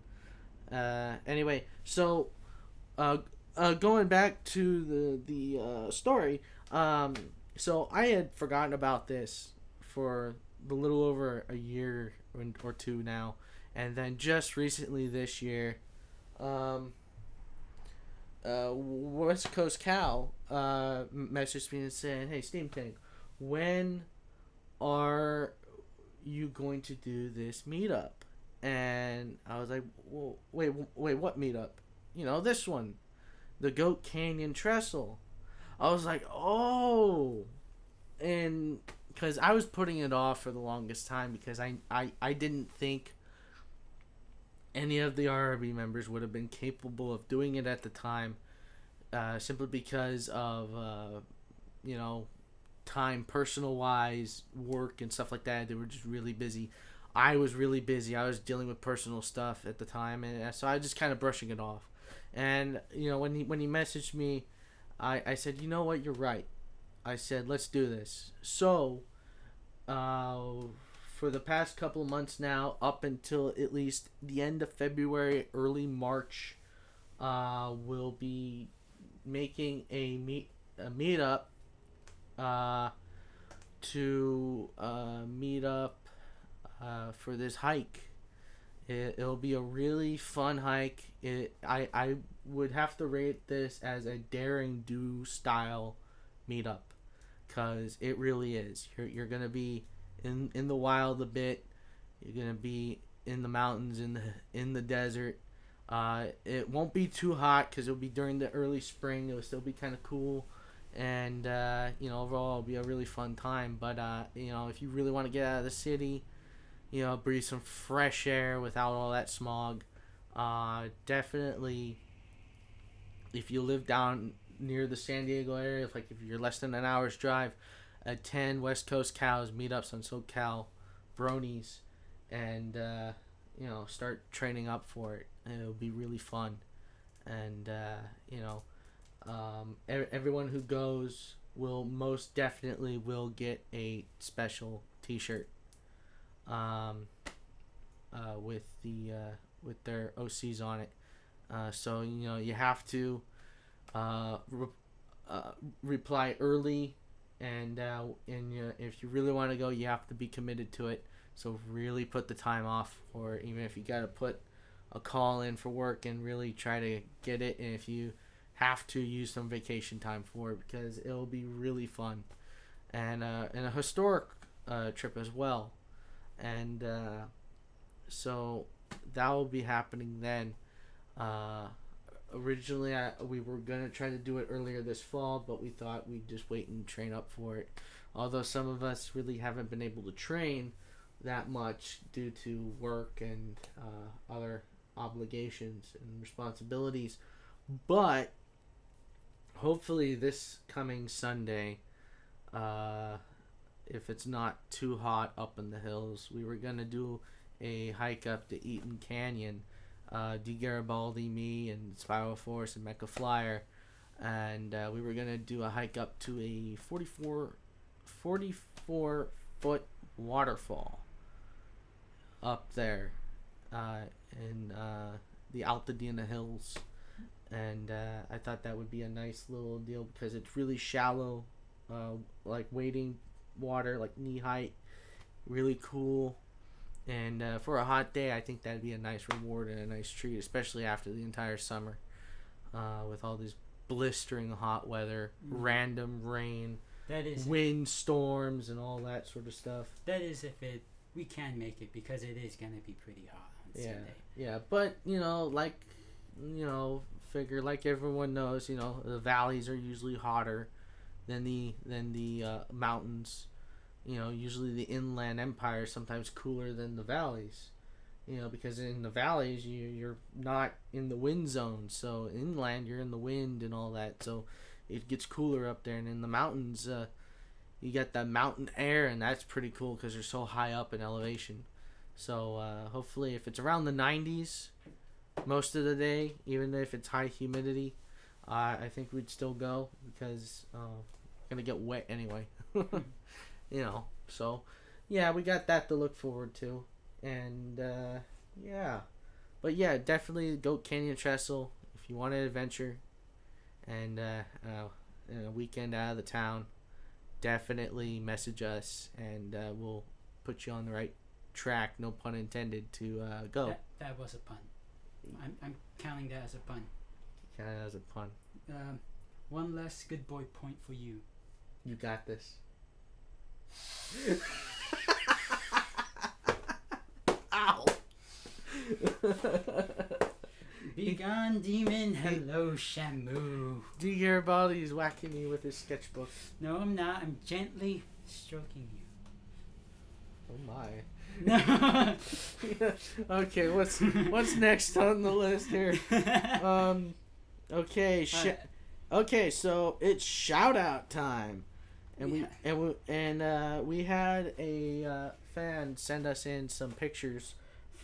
Anyway, so going back to the story, so I had forgotten about this for a little over a year or two now, and then just recently this year, West Coast Cal messaged me and saying, "Hey, Steam Tank, when are you going to do this meetup?" And I was like, well, wait, what meetup? This one, the Goat Canyon Trestle. I was like, oh, and because I was putting it off for the longest time because I didn't think any of the RRB members would have been capable of doing it at the time, simply because of time, personal wise, work and stuff like that. They were just really busy. I was really busy. I was dealing with personal stuff at the time, and so I was just kind of brushing it off. And when he messaged me, I said, you know what, you're right. I said, let's do this. So for the past couple of months now, up until at least the end of February, early March, we'll be making a meetup to meet up for this hike. It'll be a really fun hike. I would have to rate this as a daring do style meetup, because it really is. You're gonna be in the wild a bit. You're gonna be in the mountains, in the desert. It won't be too hot because it'll be during the early spring. It'll still be kind of cool, and overall it'll be a really fun time. But if you really want to get out of the city, breathe some fresh air without all that smog, definitely, if you live down near the San Diego area, if you're less than an hour's drive, attend West Coast Cows meetups on SoCal Bronies, and start training up for it. It'll be really fun, and everyone who goes will most definitely will get a special T-shirt, with their OCs on it. So you have to reply early, and if you really want to go, you have to be committed to it. So really put the time off, or even if you got to put a call in for work and really try to get it. And if you have to, use some vacation time for it, because it'll be really fun, and a historic trip as well. And so that will be happening then. Originally, we were going to try to do it earlier this fall, but we thought we'd just wait and train up for it. Although some of us really haven't been able to train that much due to work and other obligations and responsibilities. But hopefully this coming Sunday, if it's not too hot up in the hills, we were going to do a hike up to Eaton Canyon. DGaribalde, me, and Spiral Force, and Mecha Flyer, and we were gonna do a hike up to a 44 foot waterfall up there in the Altadena Hills, and I thought that would be a nice little deal because it's really shallow, like wading water, like knee height, really cool. And for a hot day, I think that'd be a nice reward and a nice treat, especially after the entire summer, with all this blistering hot weather, random rain, wind storms, and all that sort of stuff. That is if we can make it, because it is gonna be pretty hot on Sunday. Yeah, but figure like everyone knows, the valleys are usually hotter than the mountains. Usually the inland empire is sometimes cooler than the valleys, because in the valleys you're not in the wind zone. So inland you're in the wind and all that. So it gets cooler up there. And in the mountains, you get that mountain air, and that's pretty cool because you're so high up in elevation. So hopefully if it's around the 90s most of the day, even if it's high humidity, I think we'd still go because gonna get wet anyway. So yeah, we got that to look forward to, and but yeah, definitely Goat Canyon Trestle if you want an adventure and a weekend out of the town. Definitely message us, and we'll put you on the right track, no pun intended, to go. That was a pun. I'm counting that as a pun. Count it as a pun. One less good boy point for you. You got this. Ow. Be gone, demon. Hello, Shamu. DGaribalde is whacking me with his sketchbook. No, I'm not. I'm gently stroking you. Oh my. Okay, what's next on the list here? Okay, okay, so it's shout out time. And we had a fan send us in some pictures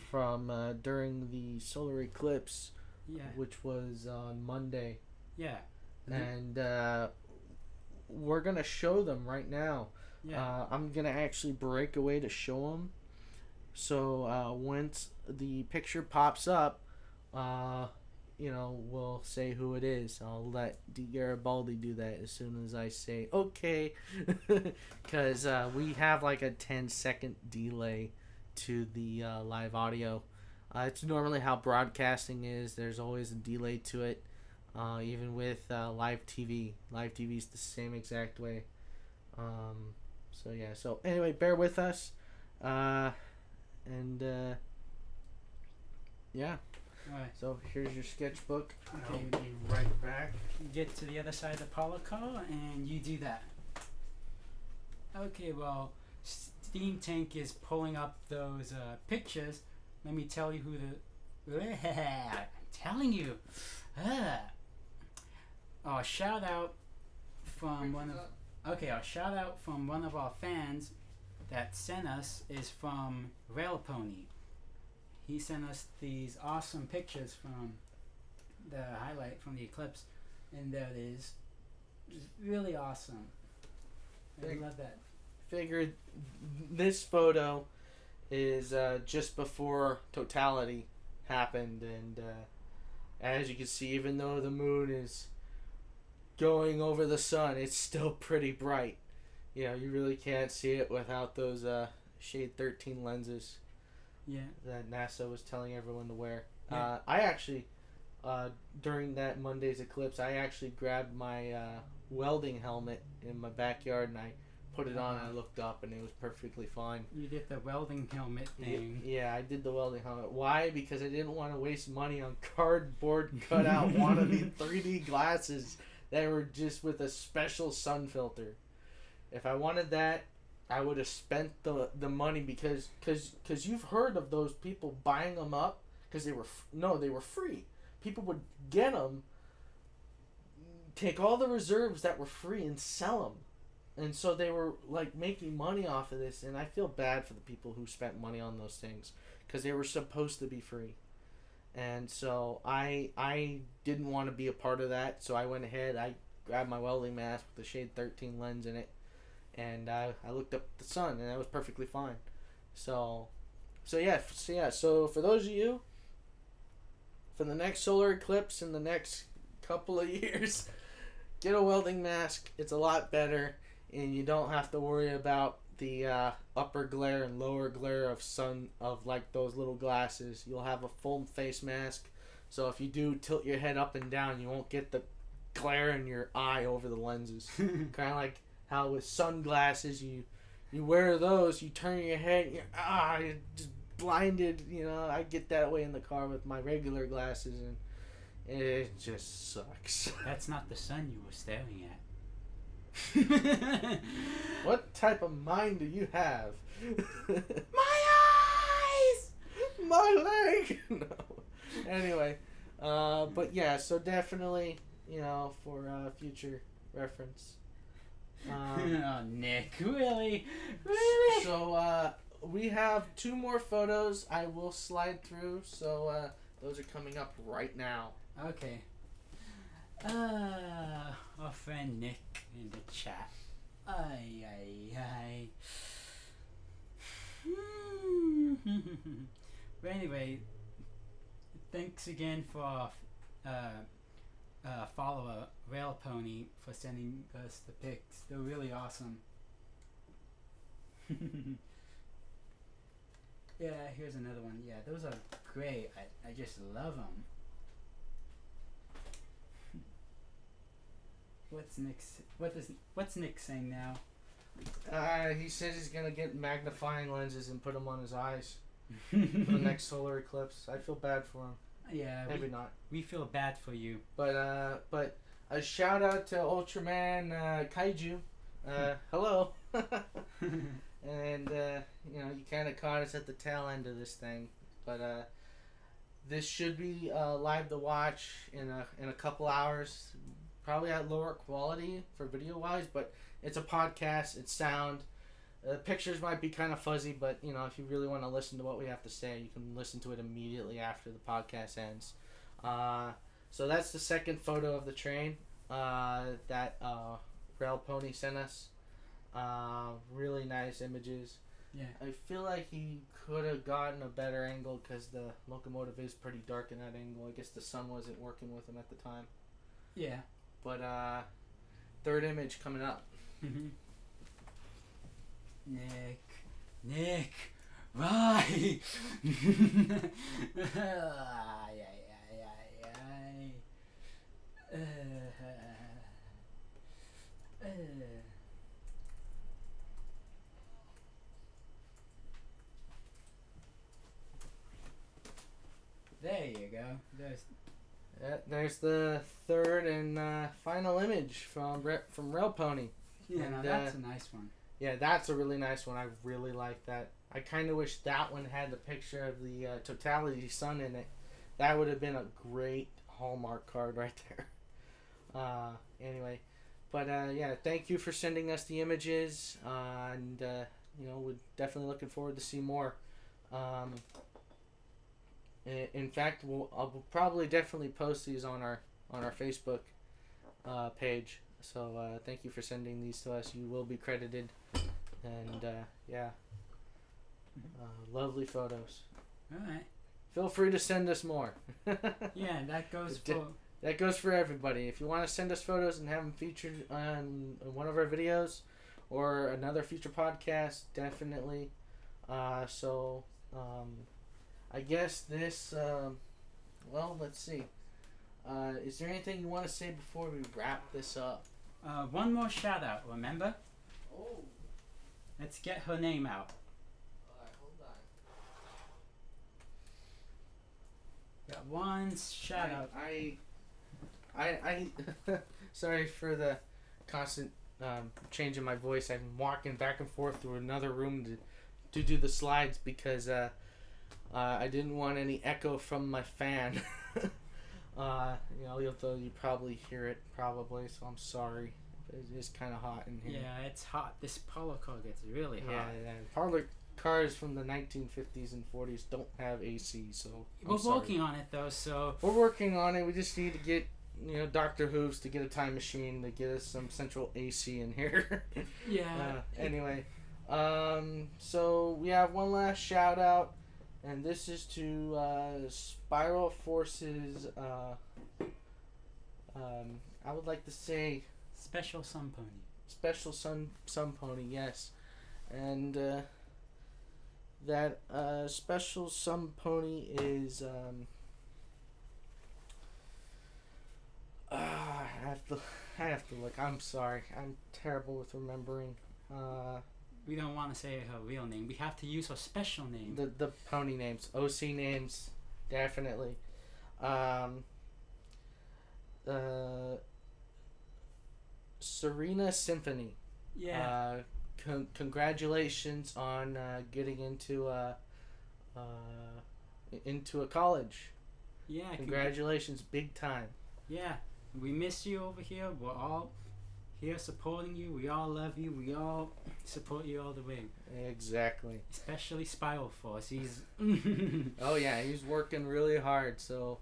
from during the solar eclipse, which was on Monday. Yeah. And we're gonna show them right now. Yeah. I'm gonna actually break away to show them. So once the picture pops up, we'll say who it is. I'll let DGaribalde do that as soon as I say okay, because we have like a 10-second delay to the live audio. It's normally how broadcasting is. There's always a delay to it, even with live TV. Live TV is the same exact way. So yeah. So anyway, bear with us, and yeah. Alright. So here's your sketchbook. Okay. I'll be right back. get to the other side of the parlor car, and you do that. Okay, well, Steam Tank is pulling up those pictures. Let me tell you who the... I'm telling you. Our shout out from one of our fans that sent us is from Railroad Brony. He sent us these awesome pictures from the highlight from the eclipse, and that is really awesome. I love that. Figured this photo is just before totality happened, and as you can see, even though the moon is going over the sun, it's still pretty bright. You know, you really can't see it without those shade 13 lenses. Yeah. That NASA was telling everyone to wear. Yeah. I actually, during that Monday's eclipse, I actually grabbed my welding helmet in my backyard and I put it on and I looked up and it was perfectly fine. You did the welding helmet thing. Yeah, I did the welding helmet. Why? Because I didn't want to waste money on cardboard cutout wannabe 3D glasses that were just with a special sun filter. If I wanted that, I would have spent the money because you've heard of those people buying them up because they were free. People would get them, take all the reserves that were free and sell them. And so they were like making money off of this, and I feel bad for the people who spent money on those things because they were supposed to be free. And so I didn't want to be a part of that, so I went ahead, I grabbed my welding mask with the shade 13 lens in it, and I looked up at the sun, and that was perfectly fine. So for those of you, for the next solar eclipse in the next couple of years, get a welding mask. It's a lot better, and you don't have to worry about the upper glare and lower glare of sun of like those little glasses. You'll have a full face mask, so if you do tilt your head up and down, you won't get the glare in your eye over the lenses. Kind of like how with sunglasses, you wear those, you turn your head, you're just blinded. You know, I get that way in the car with my regular glasses, and it just sucks. That's not the sun you were staring at. What type of mind do you have? My eyes! My leg! No. Anyway, but yeah, so definitely, you know, for future reference. Oh, Nick, really? So, we have 2 more photos I will slide through, so those are coming up right now. Okay. Our friend Nick in the chat. But anyway, thanks again for follower Rail Pony for sending us the pics. They're really awesome. Yeah, here's another one. Yeah, those are great. I just love them. What's Nick saying now? He says he's gonna get magnifying lenses and put them on his eyes for the next solar eclipse. I feel bad for him. Yeah, maybe not. We feel bad for you. But a shout out to Ultraman Kaiju. Hello. And you know, you kind of caught us at the tail end of this thing, but this should be live to watch in a couple hours. Probably at lower quality for video wise, but it's a podcast, it's sound. Pictures might be kind of fuzzy, but you know, if you really want to listen to what we have to say, you can listen to it immediately after the podcast ends. So that's the second photo of the train that Rail Pony sent us. Really nice images. Yeah. I feel like he could have gotten a better angle because the locomotive is pretty dark in that angle. I guess the sun wasn't working with him at the time. Yeah. But third image coming up. Nick, right? There you go. There's the third and final image from Rail Pony. Yeah, And, that's a nice one. Yeah, that's a really nice one. I really like that. I kind of wish that one had the picture of the totality sun in it. That would have been a great Hallmark card right there. Anyway, but yeah, thank you for sending us the images, and we're definitely looking forward to see more. In fact, I'll probably definitely post these on our Facebook page. So thank you for sending these to us. You will be credited, and yeah, lovely photos. All right. Feel free to send us more. Yeah, that goes for. That goes for everybody. If you want to send us photos and have them featured on one of our videos or another future podcast, definitely. I guess this. Well, let's see. Is there anything you want to say before we wrap this up? One more shout out, remember? Oh. Let's get her name out. Alright, hold on. Got one shout out. I sorry for the constant change in my voice. I'm walking back and forth through another room to do the slides because I didn't want any echo from my fan. Although you probably hear it probably, so I'm sorry. It is kind of hot in here. Yeah, it's hot. This Parlor Car gets really hot. Yeah. Parlor cars from the 1950s and 40s don't have AC, so we're working on it though. So we're working on it. We just need to get Dr. Hooves to get a time machine to get us some central AC in here. Yeah. Anyway, so we have one last shout out, and this is to Spiral Forces. I would like to say Special Sun Pony. Special Sun Pony, yes, and that Special Sun Pony is I have to look. I'm sorry. I'm terrible with remembering. We don't want to say her real name. We have to use her special name. The pony names, OC names, definitely. Serena Symphony. Yeah. Congratulations on getting into a college. Yeah. Congratulations, big time. Yeah. We miss you over here. We're all here supporting you. We all love you. We all support you all the way. Exactly. Especially Spiral Force. He's oh yeah, he's working really hard. So,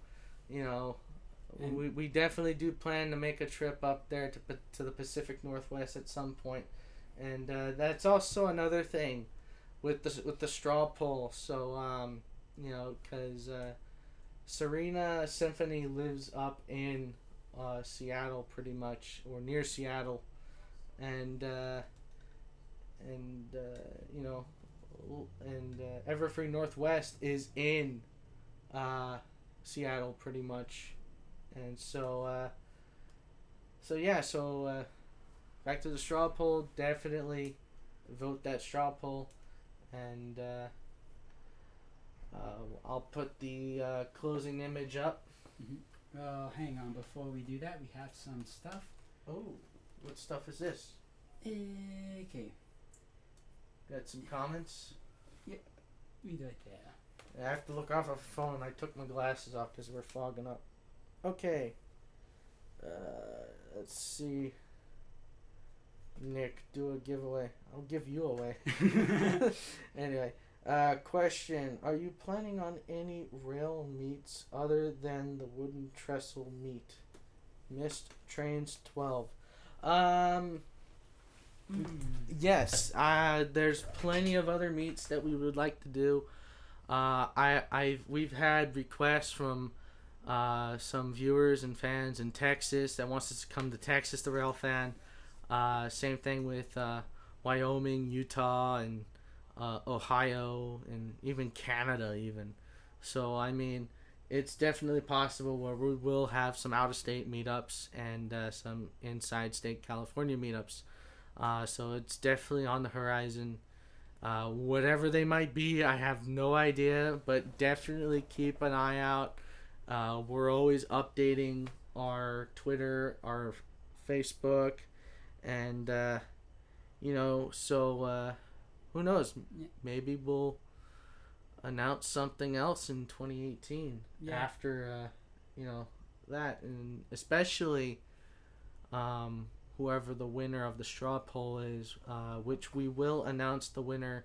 we definitely do plan to make a trip up there to the Pacific Northwest at some point, and that's also another thing with the straw pull. So because Serena Symphony lives up in Seattle, pretty much, or near Seattle, and Everfree Northwest is in Seattle, pretty much, and so back to the straw poll. Definitely vote that straw poll, and I'll put the closing image up. Mm-hmm. Hang on. Before we do that, we have some stuff. Oh, what stuff is this? Okay. Got some comments? Yeah, read right there. I have to look off of the phone. I took my glasses off because we're fogging up. Okay. Let's see. Nick, do a giveaway. I'll give you away. Anyway. Question. Are you planning on any rail meets other than the wooden trestle meet? Missed Trains 12. Yes. There's plenty of other meets that we would like to do. We've had requests from some viewers and fans in Texas that wants us to come to Texas, the Rail Fan. Same thing with Wyoming, Utah, and Ohio, and even Canada even. So I mean, it's definitely possible where we will have some out-of-state meetups and some inside-state California meetups. So it's definitely on the horizon. Whatever they might be, I have no idea, but definitely keep an eye out We're always updating our Twitter, our Facebook, and so who knows? Maybe we'll announce something else in 2018 after that, and especially whoever the winner of the straw poll is, which we will announce the winner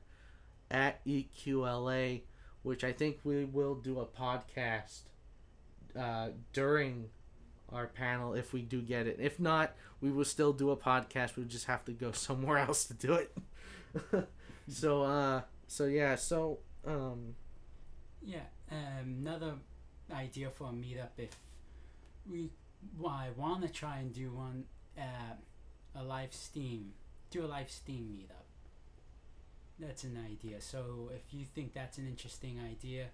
at EQLA, which I think we will do a podcast during our panel if we do get it. If not, we will still do a podcast. We'll just have to go somewhere else to do it. Another idea for a meetup, if we want to try and do one, a live Steam meetup. That's an idea. So if you think that's an interesting idea,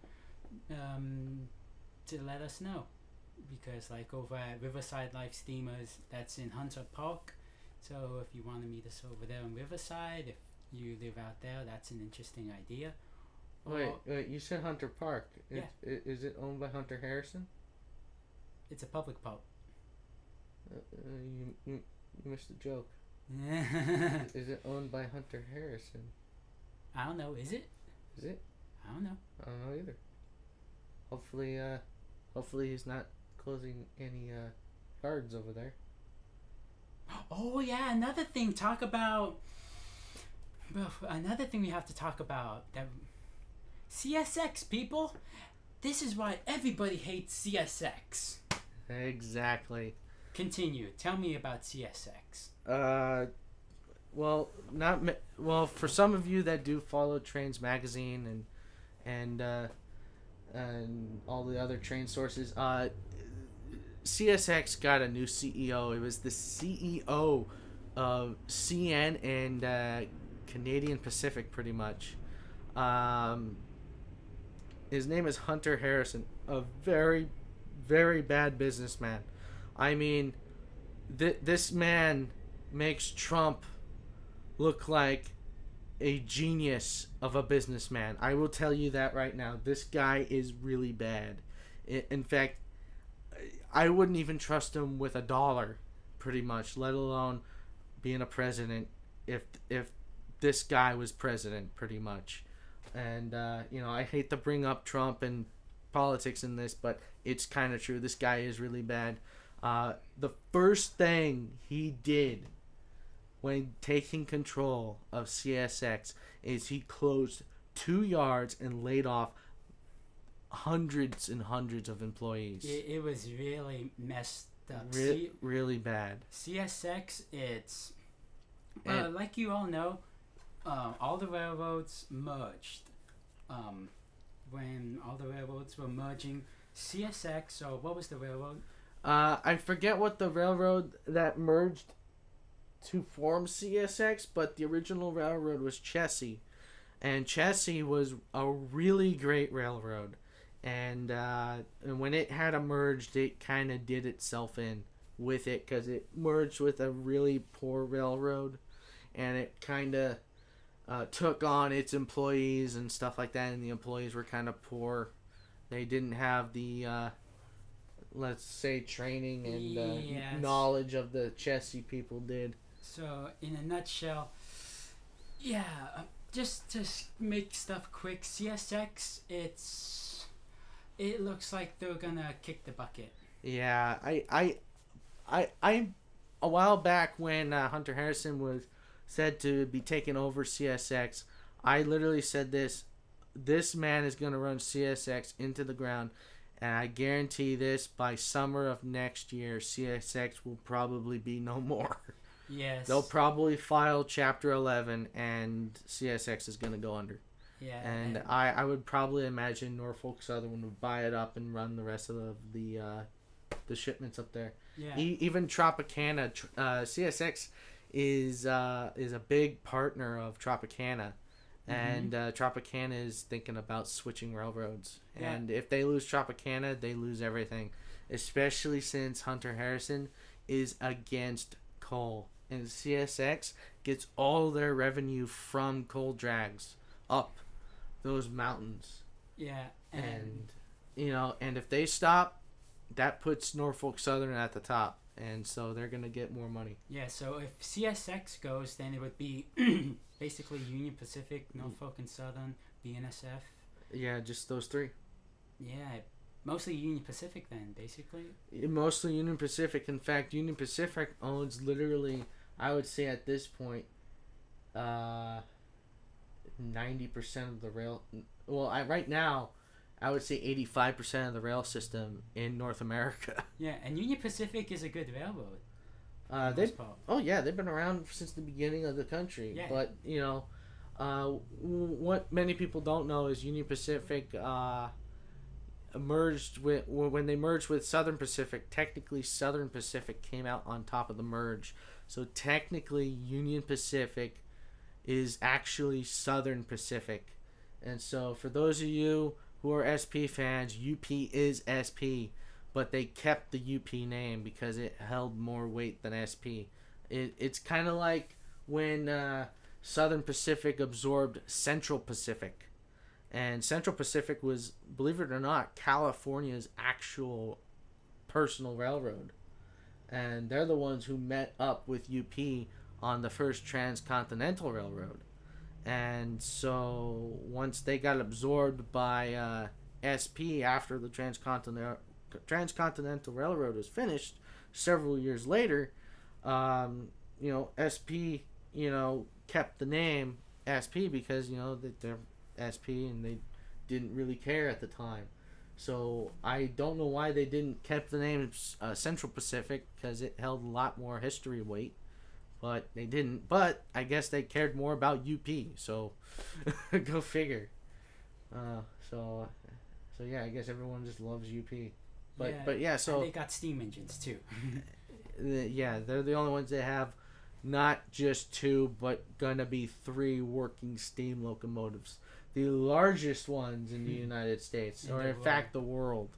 to let us know, because like over at Riverside Live Steamers, that's in Hunter Park. So if you want to meet us over there in Riverside, if you live out there, that's an interesting idea. Wait, you said Hunter Park. Is it owned by Hunter Harrison? It's a public park. You missed the joke. Is it owned by Hunter Harrison? I don't know. Is it? Is it? I don't know. I don't know either. Hopefully he's not closing any yards over there. Oh yeah, another thing we have to talk about, that CSX, people. This is why everybody hates CSX. Exactly. Continue. Tell me about CSX. For some of you that do follow Trains Magazine and all the other train sources, CSX got a new CEO. It was the CEO of CN and Canadian Pacific, pretty much. His name is Hunter Harrison, a very, very bad businessman. I mean, this man makes Trump look like a genius of a businessman. I will tell you that right now. This guy is really bad. In fact, I wouldn't even trust him with $1, pretty much, let alone being a president, if this guy was president, pretty much. And I hate to bring up Trump and politics in this, but it's kind of true. This guy is really bad. The first thing he did when taking control of CSX is he closed 2 yards and laid off hundreds and hundreds of employees. It was really messed up. Really bad. CSX, it's like you all know, all the railroads merged. When all the railroads were merging, CSX, or what was the railroad? I forget what the railroad that merged to form CSX, but the original railroad was Chessie. And Chessie was a really great railroad. And when it had merged, it kind of did itself in with it, because it merged with a really poor railroad. And it kind of took on its employees and stuff like that. And the employees were kind of poor. They didn't have the, let's say, training and knowledge of the Chessie people did. So, in a nutshell, just to make stuff quick, CSX, it looks like they're gonna kick the bucket. Yeah, I a while back when Hunter Harrison was said to be taking over CSX, I literally said this man is gonna run CSX into the ground, and I guarantee this, by summer of next year, CSX will probably be no more. Yes. They'll probably file Chapter 11, and CSX is going to go under. Yeah. And I would probably imagine Norfolk Southern would buy it up and run the rest of the shipments up there. Yeah. Even Tropicana, CSX is a big partner of Tropicana. And Tropicana is thinking about switching railroads. Yeah. And if they lose Tropicana, they lose everything. Especially since Hunter Harrison is against coal. And CSX gets all their revenue from coal drags up those mountains. Yeah. and if they stop, that puts Norfolk Southern at the top, and so they're gonna get more money. Yeah, so if CSX goes, then it would be basically Union Pacific, Norfolk and Southern, BNSF. Yeah, just those three. Yeah, mostly Union Pacific then, basically. Mostly Union Pacific. In fact, Union Pacific owns literally, I would say at this point, 90% of the rail. Well, right now, I would say 85% of the rail system in North America. Yeah, and Union Pacific is a good railroad. They've been around since the beginning of the country. Yeah. But what many people don't know is Union Pacific merged when they merged with Southern Pacific. Technically, Southern Pacific came out on top of the merge, so technically Union Pacific is actually Southern Pacific. And so for those of you who are SP fans, UP is SP, but they kept the UP name because it held more weight than SP. It's kind of like when Southern Pacific absorbed Central Pacific. And Central Pacific was, believe it or not, California's actual personal railroad. And they're the ones who met up with UP on the first transcontinental railroad. And so once they got absorbed by SP after the transcontinental railroad was finished several years later, SP, kept the name SP because, they're SP and they didn't really care at the time. So I don't know why they didn't kept the name Central Pacific, because it held a lot more history weight. But they didn't. But I guess they cared more about UP. So go figure. So yeah, I guess everyone just loves UP. But yeah, so and they got steam engines too. Yeah, they're the only ones that have not just 2, but gonna be 3 working steam locomotives. The largest ones in the United States, or in fact the world,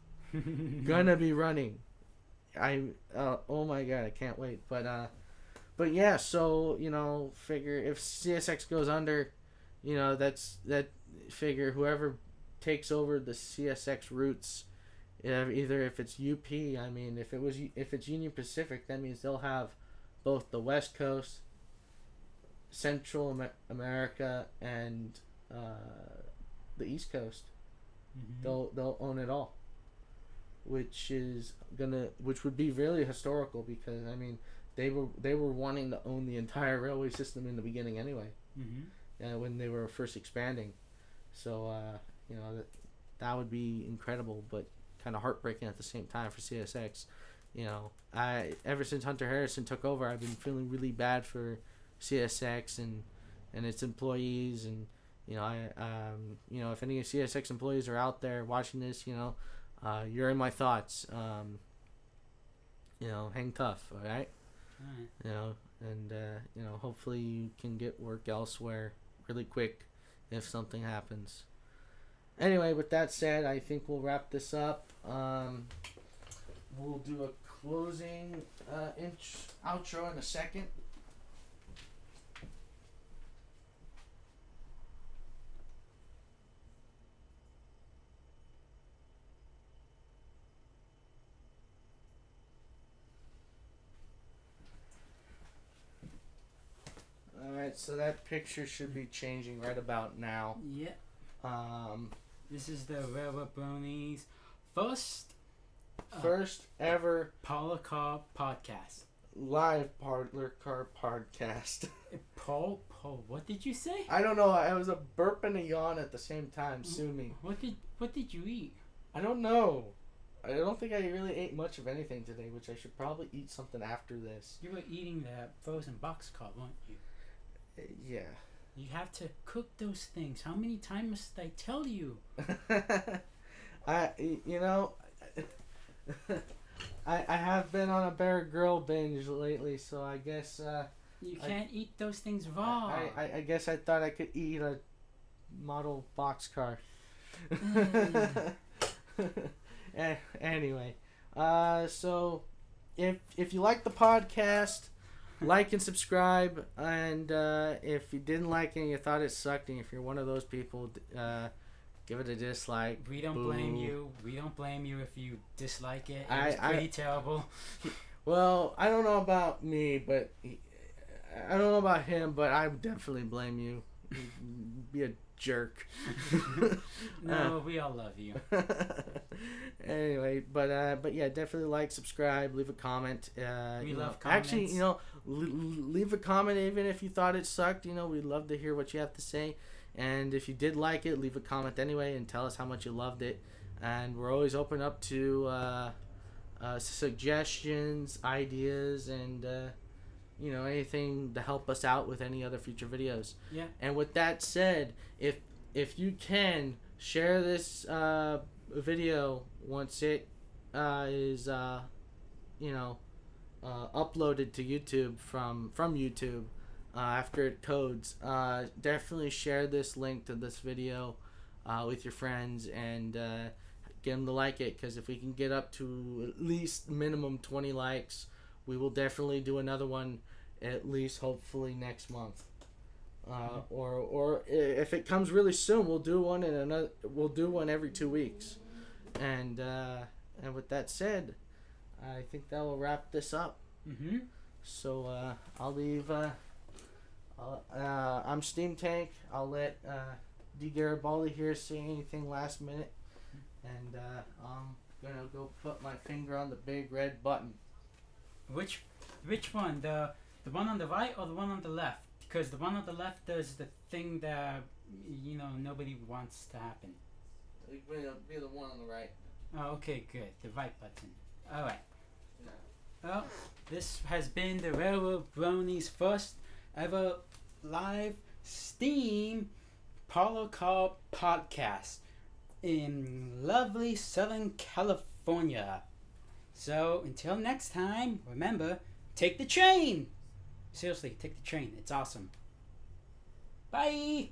gonna be running. Oh my god, I can't wait. But yeah, so figure if CSX goes under, that figure whoever takes over the CSX routes, either if it's UP, I mean if it's Union Pacific, that means they'll have both the West Coast, Central America, and the East Coast. Mm-hmm. They'll own it all, which would be really historical, because I mean they were wanting to own the entire railway system in the beginning anyway. Mm-hmm. When they were first expanding, so that would be incredible, but kind of heartbreaking at the same time for CSX. Ever since Hunter Harrison took over, I've been feeling really bad for CSX and its employees, and if any CSX employees are out there watching this, you're in my thoughts. Hang tough, all right? All right. Hopefully you can get work elsewhere really quick if something happens. Anyway, with that said, I think we'll wrap this up. We'll do a closing outro in a second. Alright, so that picture should be changing right about now. Yeah. This is the Railroad Bronies first ever Parlor Car Podcast. Live Parlor Car Podcast. Paul, what did you say? I don't know. I was a burp and a yawn at the same time. Sue me. What did you eat? I don't know. I don't think I really ate much of anything today, which I should probably eat something after this. You were eating that frozen boxcar, weren't you? Yeah. You have to cook those things. How many times must I tell you? I have been on a Bear Grill binge lately, so I guess you can't eat those things raw. I guess I thought I could eat a model boxcar. Anyway, so if you like the podcast, like and subscribe, and if you didn't like it and you thought it sucked, and if you're one of those people, give it a dislike. We don't Boo. blame you. We don't blame you if you dislike it. It's pretty terrible. Well, I don't know about me, but I don't know about him, but I would definitely blame you. Be a jerk. No, we all love you. Anyway, but yeah, definitely like, subscribe, leave a comment. We love comments. Actually, leave a comment even if you thought it sucked. We'd love to hear what you have to say. And if you did like it, leave a comment anyway and tell us how much you loved it. And we're always open up to suggestions, ideas, and anything to help us out with any other future videos. Yeah. And with that said, if you can share this video once it is uploaded to YouTube from YouTube after it codes, definitely share this link to this video with your friends and get them to like it, because if we can get up to at least minimum 20 likes, we will definitely do another one, at least hopefully next month. Or if it comes really soon, we'll do one every 2 weeks. And with that said, I think that will wrap this up. Mm-hmm. So I'll leave. I'm Steam Tank. I'll let DGaribalde here say anything last minute, and I'm gonna go put my finger on the big red button. Which one? The one on the right or the one on the left? Because the one on the left does the thing that nobody wants to happen. It'll be the one on the right. Oh, okay, good. The right button. All right. Yeah. Well, this has been the Railroad Bronies' first ever live Steam Parlor Car Podcast in lovely Southern California. So until next time, remember, take the train. Seriously, take the train. It's awesome. Bye.